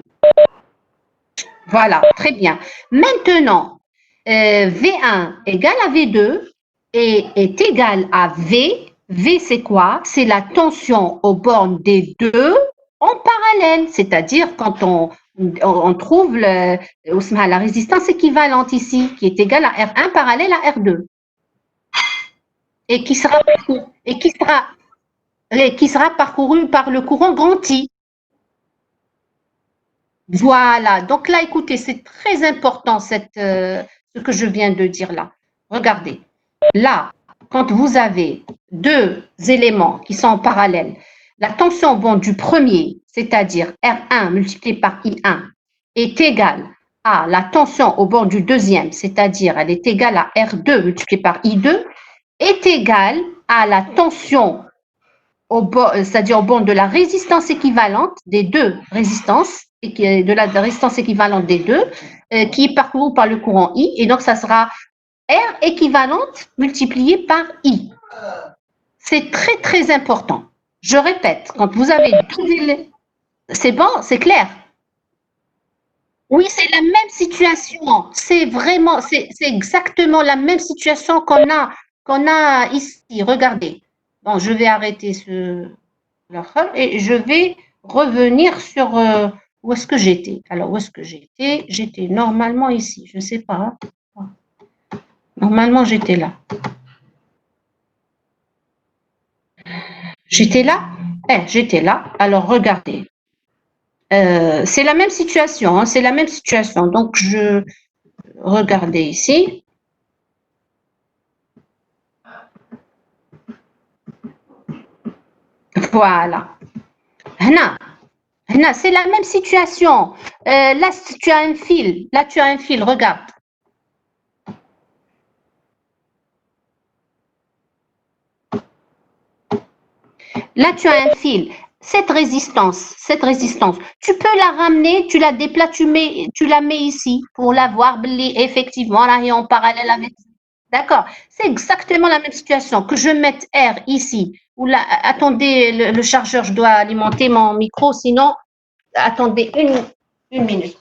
Voilà, très bien. Maintenant, V1 égale à V2 et est égal à V. V, c'est quoi? C'est la tension aux bornes des deux en parallèle. C'est-à-dire, quand on trouve la résistance équivalente ici, qui est égale à R1 parallèle à R2. Et qui sera parcouru par le courant grand I. Voilà. Donc là, écoutez, c'est très important ce que je viens de dire là. Regardez. Là, quand vous avez deux éléments qui sont en parallèle, la tension bond du premier, c'est-à-dire R1 multiplié par I1, est égale à la tension au bord du deuxième, c'est-à-dire elle est égale à R2 multiplié par I2, est égale à la tension c'est-à-dire au bord de la résistance équivalente des deux résistances, de la résistance équivalente des deux, qui est parcourue par le courant I, et donc ça sera R équivalente multipliée par I. C'est très, très important. Je répète, quand vous avez deux éléments, c'est bon, c'est clair? Oui, c'est la même situation. C'est exactement la même situation qu'on a ici. Regardez. Bon, je vais arrêter et je vais revenir sur où est-ce que j'étais. Alors, où est-ce que j'étais? J'étais normalement ici. Je ne sais pas. Hein. Normalement, j'étais là. J'étais là? J'étais là. Alors, regardez. C'est la même situation. Hein, c'est la même situation. Donc, je regardais ici. Voilà. هنا Non, c'est la même situation. Là, tu as un fil. Là, tu as un fil, regarde. Là, tu as un fil. Cette résistance, tu peux la ramener, tu la déplaces, tu la mets ici pour la voir, effectivement, là, et en parallèle avec. D'accord. C'est exactement la même situation. Que je mette R ici, ou là, attendez, le chargeur, je dois alimenter mon micro, sinon, attendez une minute.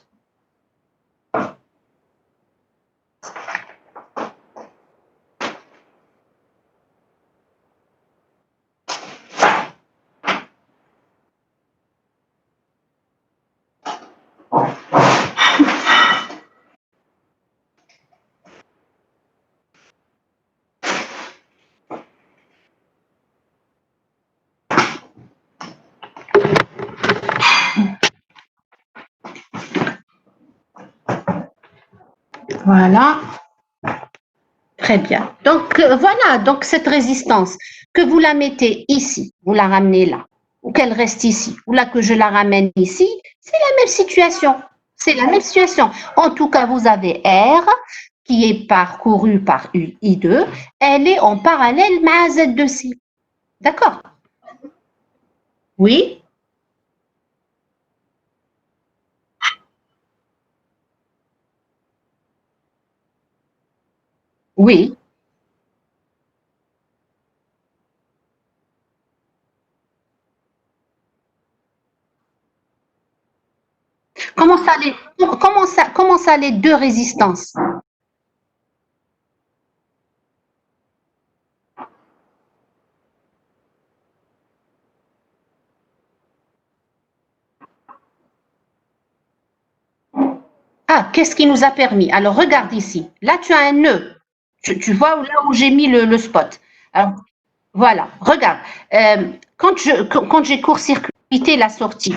Voilà. Très bien. Donc, voilà, donc cette résistance, que vous la mettez ici, vous la ramenez là, ou qu'elle reste ici, ou là que je la ramène ici, c'est la même situation. C'est la même situation. En tout cas, vous avez R qui est parcouru par I2, elle est en parallèle à Z2C. D'accord? Oui? Oui. Comment ça les deux résistances? Ah, qu'est-ce qui nous a permis? Alors, regarde ici. Là, tu as un nœud. Tu vois là où j'ai mis le spot. Alors, voilà, regarde. Quand j'ai court-circuité la sortie,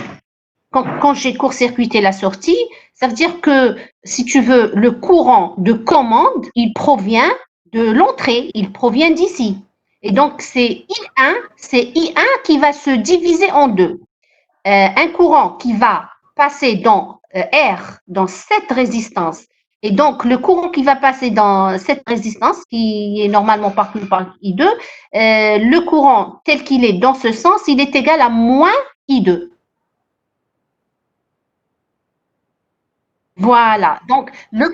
quand j'ai court-circuité la sortie, ça veut dire que, si tu veux, le courant de commande, il provient de l'entrée, il provient d'ici. Et donc, c'est I1 qui va se diviser en deux. Un courant qui va passer dans R, dans cette résistance, et donc le courant qui va passer dans cette résistance, qui est normalement parcouru par I2, le courant tel qu'il est dans ce sens, il est égal à moins I2. Voilà, donc le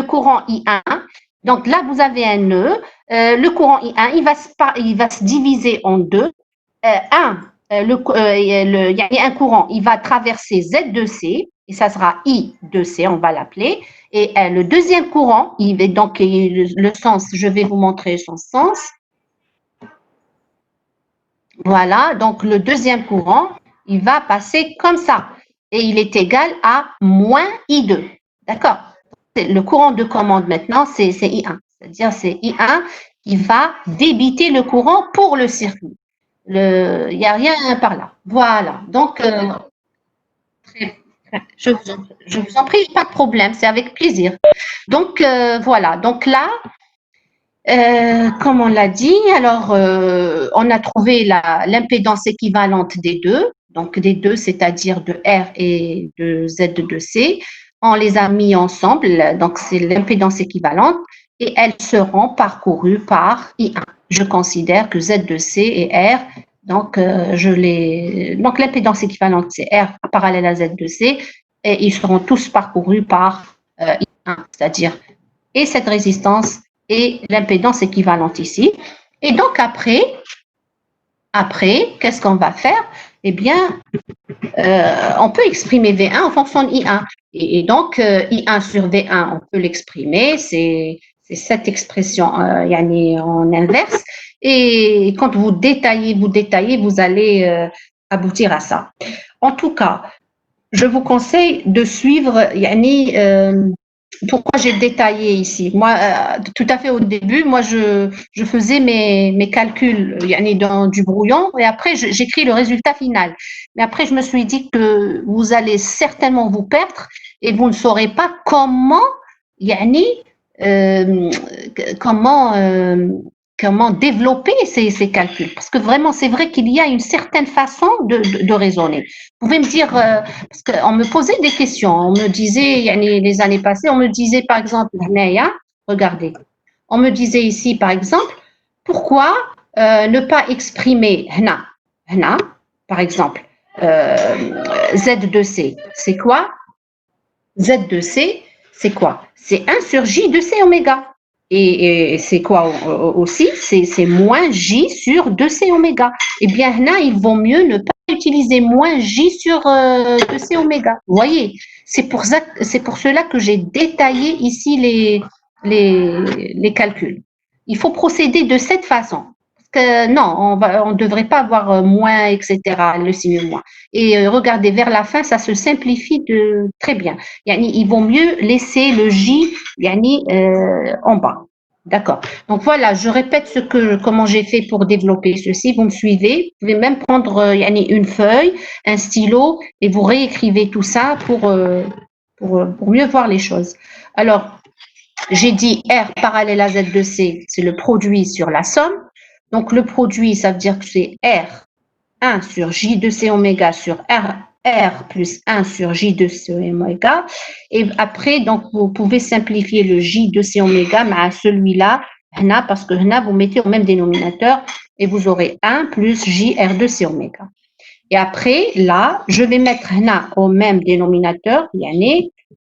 courant I1, donc là vous avez un nœud, le courant I1, il va se diviser en deux. Il y a un courant, il va traverser Z2C, et ça sera I2C, on va l'appeler. Et le deuxième courant, donc le sens, je vais vous montrer son sens. Voilà, donc le deuxième courant, il va passer comme ça. Et il est égal à moins I2. D'accord? Le courant de commande maintenant, c'est I1. C'est-à-dire c'est I1 qui va débiter le courant pour le circuit. Il n'y a rien par là. Voilà. Donc, je vous en prie, pas de problème, c'est avec plaisir. Donc, voilà. Donc là, comme on l'a dit, alors, on a trouvé l'impédance équivalente des deux, donc des deux, c'est-à-dire de R et de Z2C. On les a mis ensemble, donc c'est l'impédance équivalente, et elles seront parcourues par I1. Je considère que Z2C et R, donc donc l'impédance équivalente, c'est R parallèle à Z2C, et ils seront tous parcourus par I1, c'est-à-dire et cette résistance et l'impédance équivalente ici. Et donc après, qu'est-ce qu'on va faire? Eh bien, on peut exprimer V1 en fonction de I1. Et donc, I1 sur V1, on peut l'exprimer, c'est cette expression en inverse. Et quand vous détaillez, vous allez aboutir à ça. En tout cas, je vous conseille de suivre pourquoi j'ai détaillé ici. Moi, tout à fait au début, moi, je faisais mes calculs dans du brouillon et après, j'écris le résultat final. Mais après, je me suis dit que vous allez certainement vous perdre et vous ne saurez pas comment comment développer ces calculs. Parce que vraiment, c'est vrai qu'il y a une certaine façon de raisonner. Vous pouvez me dire, parce qu'on me posait des questions, on me disait, les années passées, on me disait par exemple, regardez, on me disait ici par exemple, pourquoi ne pas exprimer hna, par exemple, Z2C, c'est quoi? Z2C, c'est quoi? C'est 1 sur J de C oméga. Et c'est quoi aussi? C'est moins J sur 2C oméga. Eh bien, là, il vaut mieux ne pas utiliser moins J sur 2C oméga. Vous voyez, c'est pour cela que j'ai détaillé ici les calculs. Il faut procéder de cette façon. Parce que non, on ne devrait pas avoir moins, etc., le signe moins. Et regardez, vers la fin, ça se simplifie très bien. Yani, il vaut mieux laisser le J en bas. D'accord. Donc voilà, je répète comment j'ai fait pour développer ceci. Vous me suivez. Vous pouvez même prendre une feuille, un stylo et vous réécrivez tout ça pour mieux voir les choses. Alors, j'ai dit R parallèle à Z de C, c'est le produit sur la somme. Donc le produit, ça veut dire que c'est R 1 sur J de C oméga sur R plus 1 sur J de C oméga. Et après, donc, vous pouvez simplifier le J de C oméga à celui-là, parce que vous mettez au même dénominateur et vous aurez 1 plus JR de C oméga. Et après, là, je vais mettre au même dénominateur,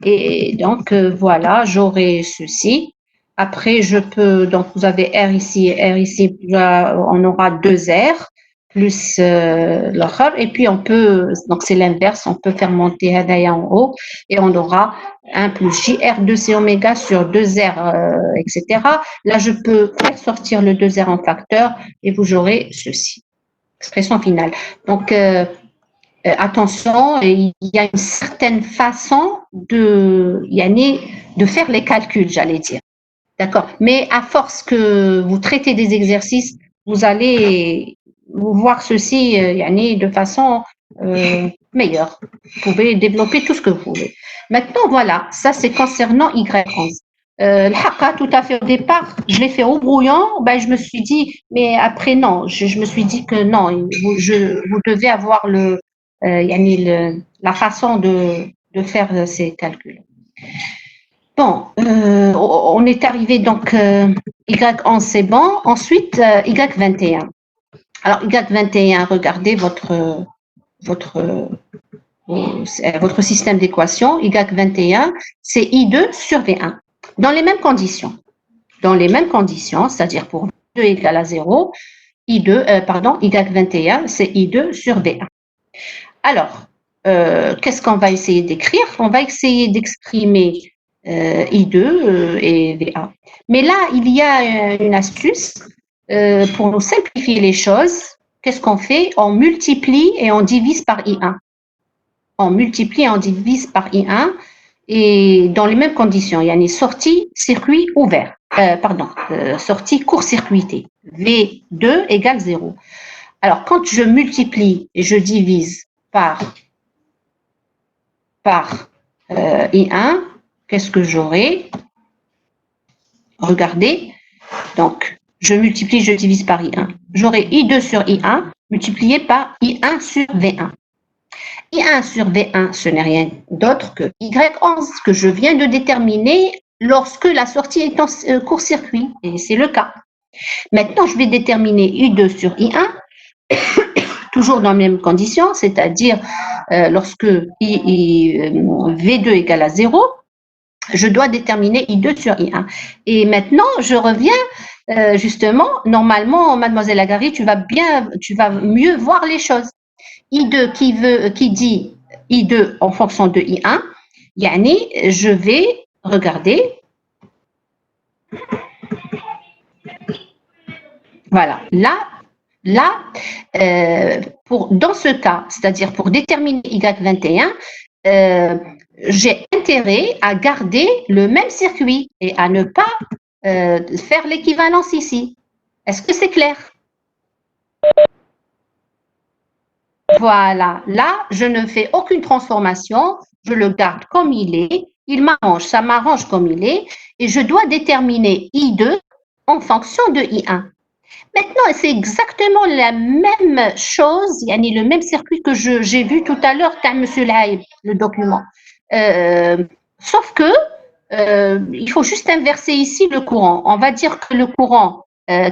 et donc, voilà, j'aurai ceci. Après, donc, vous avez R ici et R ici, on aura 2 R plus l'autre. Et puis, donc c'est l'inverse, on peut faire monter Hadaya en haut et on aura 1 plus JR de C oméga sur 2R, etc. Là, je peux faire sortir le 2R en facteur et vous aurez ceci. Expression finale. Donc, attention, il y a une certaine façon de faire les calculs, j'allais dire. D'accord. Mais à force que vous traitez des exercices, vous allez voir ceci de façon meilleure. Vous pouvez développer tout ce que vous voulez. Maintenant, voilà, ça c'est concernant Y11. Le haqqa, tout à fait au départ, je l'ai fait au brouillon, je me suis dit, mais après non, je me suis dit que non, vous devez avoir la façon de faire ces calculs. Bon, on est arrivé donc Y11, c'est bon. Ensuite, Y21. Alors, Y21, regardez votre système d'équation. Y21, c'est I2 sur V1. Dans les mêmes conditions. Dans les mêmes conditions, c'est-à-dire pour V2 égale à 0, Y21, c'est I2 sur V1. Alors, qu'est-ce qu'on va essayer d'écrire? On va essayer d'exprimer I2 et VA. Mais là, il y a une astuce pour nous simplifier les choses. Qu'est-ce qu'on fait? On multiplie et on divise par I1. On multiplie et on divise par I1 et dans les mêmes conditions. Il y a une sortie circuit ouvert. Sortie court-circuité. V2 égale 0. Alors, quand je multiplie et je divise par I1, qu'est-ce que j'aurai? Regardez, donc je multiplie, je divise par I1. J'aurai I2 sur I1 multiplié par I1 sur V1. I1 sur V1, ce n'est rien d'autre que Y11 que je viens de déterminer lorsque la sortie est en court-circuit, et c'est le cas. Maintenant, je vais déterminer I2 sur I1, toujours dans les mêmes conditions, c'est-à-dire lorsque V2 égale à 0, je dois déterminer I2 sur I1. Et maintenant, je reviens justement, normalement, mademoiselle Agari, tu vas mieux voir les choses. I2 qui dit I2 en fonction de I1, je vais regarder. Voilà, là, dans ce cas, c'est-à-dire pour déterminer Y21, j'ai intérêt à garder le même circuit et à ne pas faire l'équivalence ici. Est-ce que c'est clair? Voilà, là, je ne fais aucune transformation, je le garde comme il est, ça m'arrange comme il est, et je dois déterminer I2 en fonction de I1. Maintenant, c'est exactement la même chose, yani le même circuit que j'ai vu tout à l'heure, M. Laïb, le document. Sauf que il faut juste inverser ici le courant. On va dire que le courant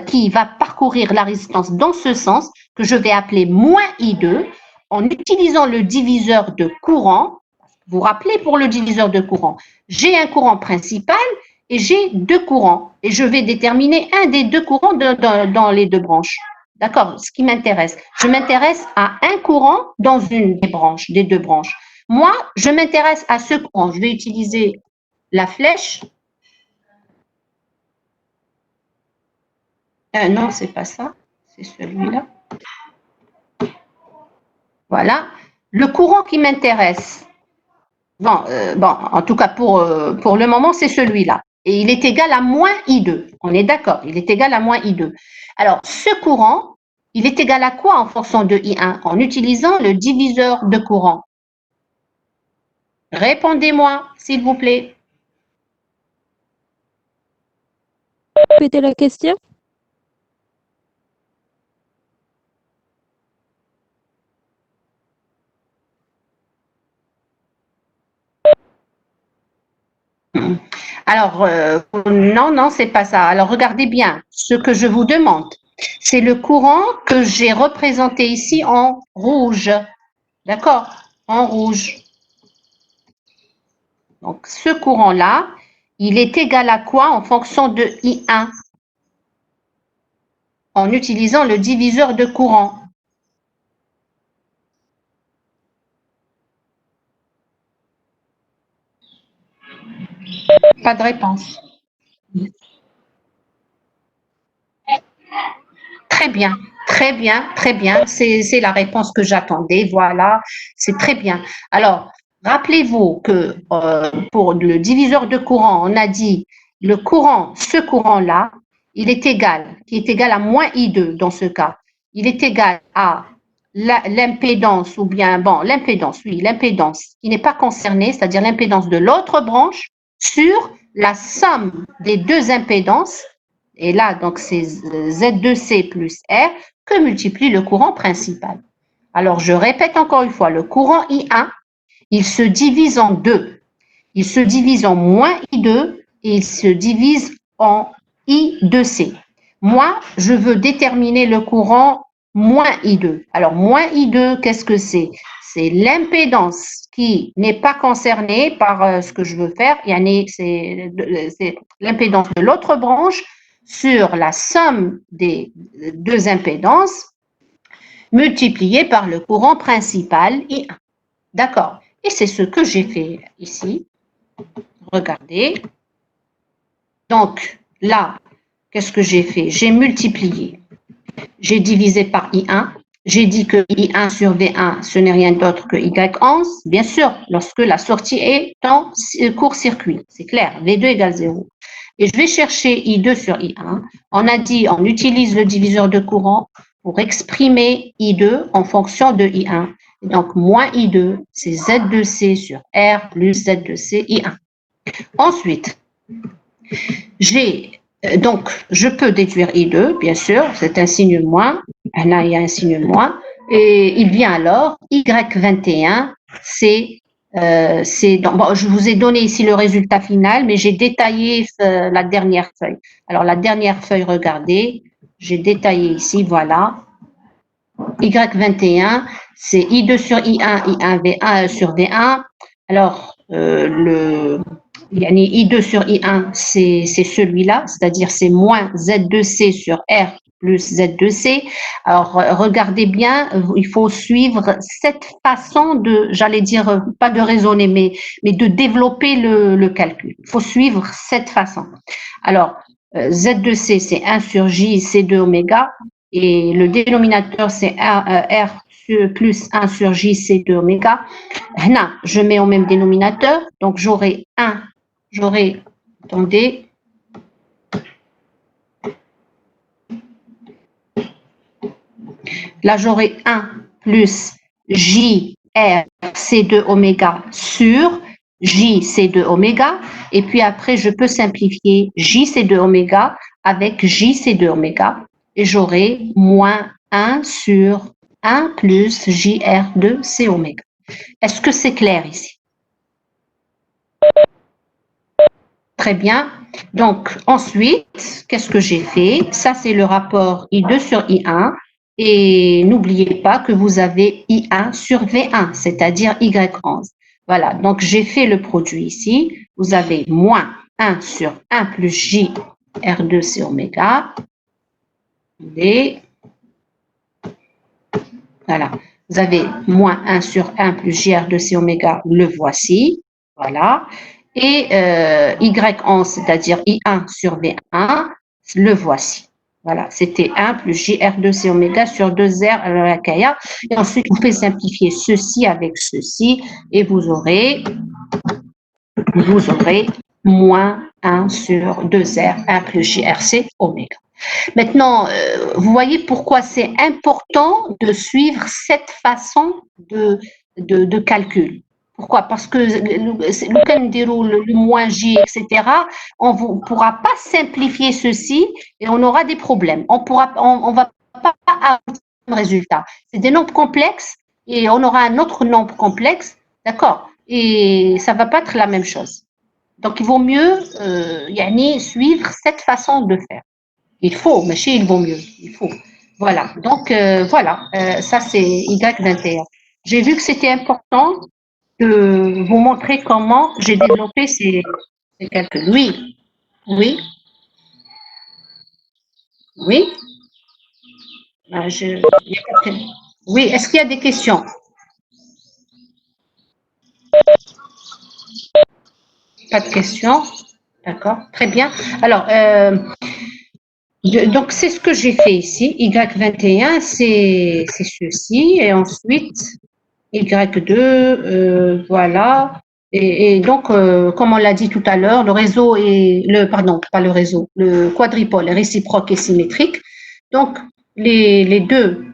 qui va parcourir la résistance dans ce sens, que je vais appeler moins I2, en utilisant le diviseur de courant. Vous vous rappelez, pour le diviseur de courant, j'ai un courant principal et j'ai deux courants. Et je vais déterminer un des deux courants dans les deux branches. D'accord? Ce qui m'intéresse. Je m'intéresse à un courant dans une des branches, des deux branches. Moi, je m'intéresse à ce courant. Je vais utiliser la flèche. Non, c'est pas ça. C'est celui-là. Voilà. Le courant qui m'intéresse. Bon, en tout cas, pour le moment, c'est celui-là. Et il est égal à moins I2. On est d'accord, il est égal à moins I2. Alors, ce courant, il est égal à quoi en fonction de I1? En utilisant le diviseur de courant. Répondez-moi, s'il vous plaît. Répétez la question. Alors, non, c'est pas ça. Alors, regardez bien, ce que je vous demande, c'est le courant que j'ai représenté ici en rouge. D'accord? En rouge. Donc, ce courant-là, il est égal à quoi en fonction de I1? En utilisant le diviseur de courant. Pas de réponse. Très bien, très bien, très bien. C'est la réponse que j'attendais. Voilà, c'est très bien. Alors, rappelez-vous que pour le diviseur de courant, on a dit le courant, ce courant-là, il est égal, qui est égal à moins I2 dans ce cas. Il est égal à l'impédance ou bien, bon, l'impédance, oui, l'impédance qui n'est pas concernée, c'est-à-dire l'impédance de l'autre branche sur la somme des deux impédances. Et là, donc, c'est Z2C plus R que multiplie le courant principal. Alors, je répète encore une fois, le courant I1, il se divise en deux. Il se divise en moins I2 et il se divise en I2C. Moi, je veux déterminer le courant moins I2. Alors, moins I2, qu'est-ce que c'est? C'est l'impédance qui n'est pas concernée par ce que je veux faire. C'est l'impédance de l'autre branche sur la somme des deux impédances multipliée par le courant principal I1. D'accord. Et c'est ce que j'ai fait ici. Regardez. Donc, là, qu'est-ce que j'ai fait? J'ai multiplié. J'ai divisé par I1. J'ai dit que I1 sur V1, ce n'est rien d'autre que Y11. Bien sûr, lorsque la sortie est en court-circuit. C'est clair. V2 égale 0. Et je vais chercher I2 sur I1. On a dit, on utilise le diviseur de courant pour exprimer I2 en fonction de I1. Donc, moins I2, c'est Z2C sur R plus Z2C I1. Ensuite, donc, je peux déduire I2, bien sûr, c'est un signe moins. Là, il y a un signe moins. Et il vient alors, Y21, bon, je vous ai donné ici le résultat final, mais j'ai détaillé la dernière feuille. Alors, la dernière feuille, regardez, j'ai détaillé ici, voilà. Y21, c'est I2 sur I1, I1 sur V1. Alors, I2 sur I1, c'est celui-là, c'est-à-dire c'est moins Z2C sur R plus Z2C. Alors, regardez bien, il faut suivre cette façon de, j'allais dire, pas de raisonner, mais de développer le calcul. Il faut suivre cette façon. Alors, Z2C, c'est 1 sur J, C2 oméga, et le dénominateur, c'est R plus 1 sur J, C2 oméga. Là, je mets au même dénominateur, donc j'aurai, attendez, là j'aurai 1 plus J, R, C2 oméga sur J, C2 oméga, et puis après je peux simplifier J, C2 oméga avec J, C2 oméga. et j'aurai moins 1 sur 1 plus JR2C oméga. Est-ce que c'est clair ici? Très bien. Donc, ensuite, qu'est-ce que j'ai fait? Ça, c'est le rapport I2 sur I1. Et n'oubliez pas que vous avez I1 sur V1, c'est-à-dire Y11. Voilà, donc j'ai fait le produit ici. Vous avez moins 1 sur 1 plus J R2C oméga. Et voilà, vous avez moins 1 sur 1 plus JR2C oméga, le voici. Voilà. Et Y11, c'est-à-dire I1 sur V1, le voici. Voilà, c'était 1 plus JR2C oméga sur 2R à la Kaya. Et ensuite, vous pouvez simplifier ceci avec ceci et vous aurez moins 1 sur 2R, 1 plus JRC oméga. Maintenant, vous voyez pourquoi c'est important de suivre cette façon de calcul. Pourquoi? Parce que le moins J, etc., on ne pourra pas simplifier ceci et on aura des problèmes. On va pas avoir le résultat. C'est des nombres complexes et on aura un autre nombre complexe, d'accord? Et ça ne va pas être la même chose. Donc, il vaut mieux suivre cette façon de faire. Il faut, mais chez il vaut mieux. Il faut. Voilà. Donc, voilà. Ça, c'est Y21. J'ai vu que c'était important de vous montrer comment j'ai développé ces calculs. Oui. Oui. Oui. Oui. Est-ce qu'il y a des questions? Pas de questions? D'accord. Très bien. Alors, donc, c'est ce que j'ai fait ici. Y21, c'est ceci. Et ensuite, Y2, voilà. Et donc, comme on l'a dit tout à l'heure, le réseau est le quadripôle est réciproque et symétrique. Donc, les deux,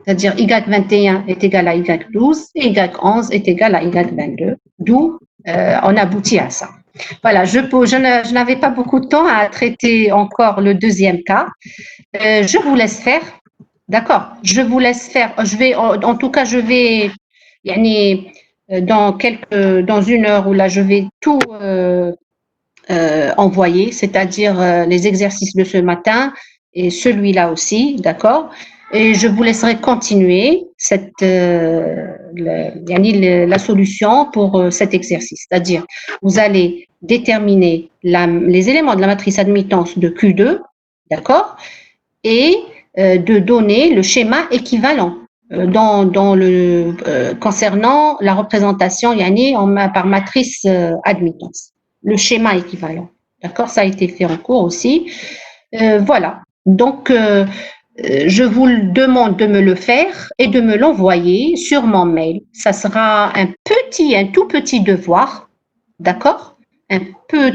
c'est-à-dire Y21 est égal à Y12 et Y11 est égal à Y22, d'où on aboutit à ça. Voilà, je n'avais pas beaucoup de temps à traiter encore le deuxième cas. Je vous laisse faire. D'accord, je vous laisse faire. En tout cas, je vais dans une heure où là, je vais tout envoyer, c'est-à-dire les exercices de ce matin et celui-là aussi, d'accord. Et je vous laisserai continuer la solution pour cet exercice, c'est-à-dire vous allez déterminer les éléments de la matrice admittance de Q2, d'accord, et de donner le schéma équivalent concernant la représentation par matrice admittance, le schéma équivalent. D'accord, ça a été fait en cours aussi. Voilà. Donc, je vous demande de me le faire et de me l'envoyer sur mon mail. Ça sera un tout petit devoir, d'accord?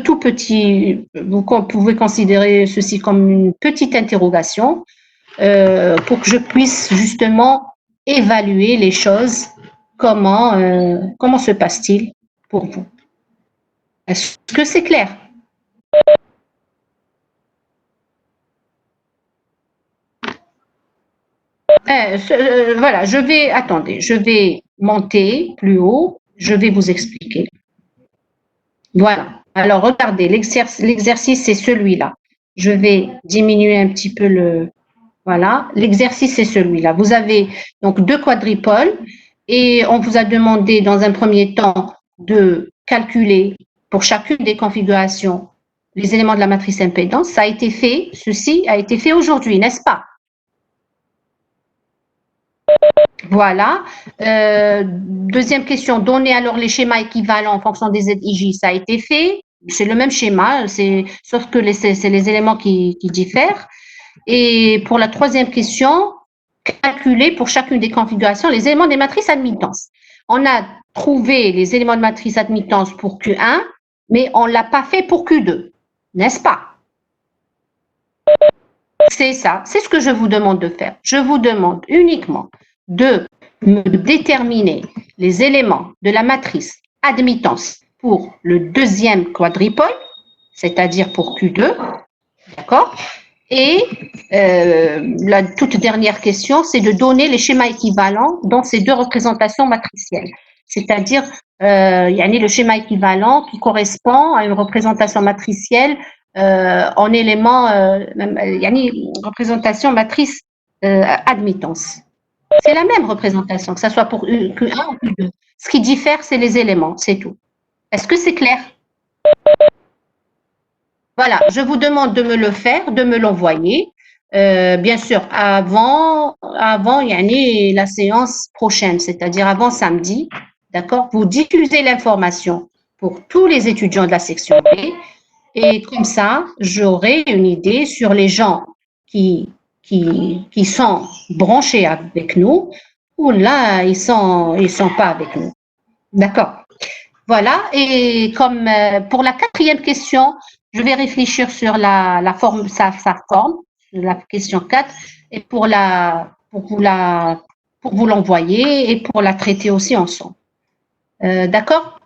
Tout petit. Vous pouvez considérer ceci comme une petite interrogation pour que je puisse justement évaluer les choses. Comment se passe-t-il pour vous? Est-ce que c'est clair? Voilà, je vais monter plus haut, je vais vous expliquer. Voilà, alors regardez, l'exercice c'est celui-là. Je vais diminuer un petit peu voilà, l'exercice c'est celui-là. Vous avez donc deux quadripoles et on vous a demandé dans un premier temps de calculer pour chacune des configurations les éléments de la matrice impédance. Ceci a été fait aujourd'hui, n'est-ce pas? Voilà. Deuxième question, donner alors les schémas équivalents en fonction des ZIJ, ça a été fait. C'est le même schéma, sauf que c'est les éléments qui diffèrent. Et pour la troisième question, calculer pour chacune des configurations les éléments des matrices admittance. On a trouvé les éléments de matrice admittance pour Q1, mais on ne l'a pas fait pour Q2, n'est-ce pas? C'est ça, c'est ce que je vous demande de faire. Je vous demande uniquement de me déterminer les éléments de la matrice admittance pour le deuxième quadripôle, c'est-à-dire pour Q2, d'accord? Et la toute dernière question, c'est de donner les schémas équivalents dans ces deux représentations matricielles. C'est-à-dire, le schéma équivalent qui correspond à une représentation matricielle en élément, représentation matrice admittance. C'est la même représentation, que ce soit pour Q1 ou Q2. Ce qui diffère, c'est les éléments, c'est tout. Est-ce que c'est clair? Voilà, je vous demande de me le faire, de me l'envoyer. Bien sûr, avant la séance prochaine, c'est-à-dire avant samedi, d'accord? Vous diffusez l'information pour tous les étudiants de la section B et comme ça, j'aurai une idée sur les gens qui sont branchés avec nous ou là, ils sont pas avec nous. D'accord? Voilà, et comme pour la quatrième question, je vais réfléchir sur la forme, sa forme, la question 4, et pour vous l'envoyer et pour la traiter aussi ensemble. D'accord?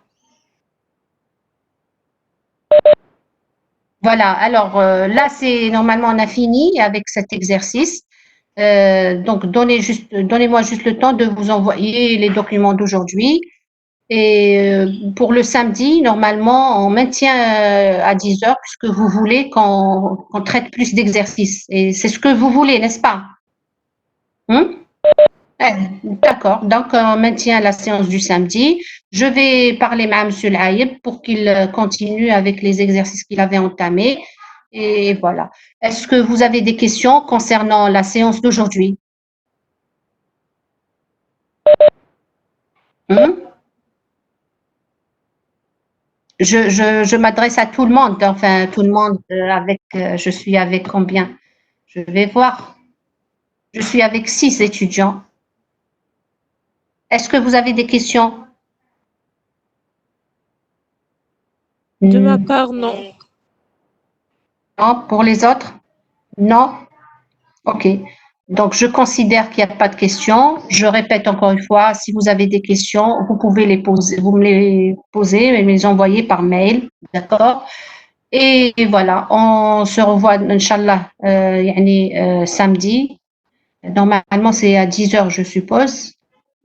Voilà, alors là, normalement, on a fini avec cet exercice. Donc, donnez-moi juste le temps de vous envoyer les documents d'aujourd'hui. Et pour le samedi, normalement, on maintient à 10 heures puisque vous voulez qu'on traite plus d'exercices. Et c'est ce que vous voulez, n'est-ce pas? D'accord. Donc, on maintient la séance du samedi. Je vais parler à M. Laïb pour qu'il continue avec les exercices qu'il avait entamés. Et voilà. Est-ce que vous avez des questions concernant la séance d'aujourd'hui? Je m'adresse à tout le monde, enfin tout le monde je suis avec combien? Je vais voir. Je suis avec 6 étudiants. Est-ce que vous avez des questions? De ma part, non. Non, pour les autres? Non? Ok. Donc, je considère qu'il n'y a pas de questions. Je répète encore une fois, si vous avez des questions, vous pouvez les poser, vous me les posez et me les envoyer par mail. D'accord? Et voilà, on se revoit, Inch'Allah, samedi. Normalement, c'est à 10 heures, je suppose.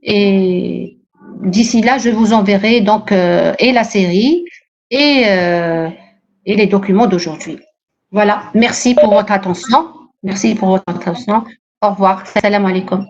Et d'ici là, je vous enverrai donc et la série et les documents d'aujourd'hui. Voilà. Merci pour votre attention. Merci pour votre attention. Au revoir. Salam alaikum.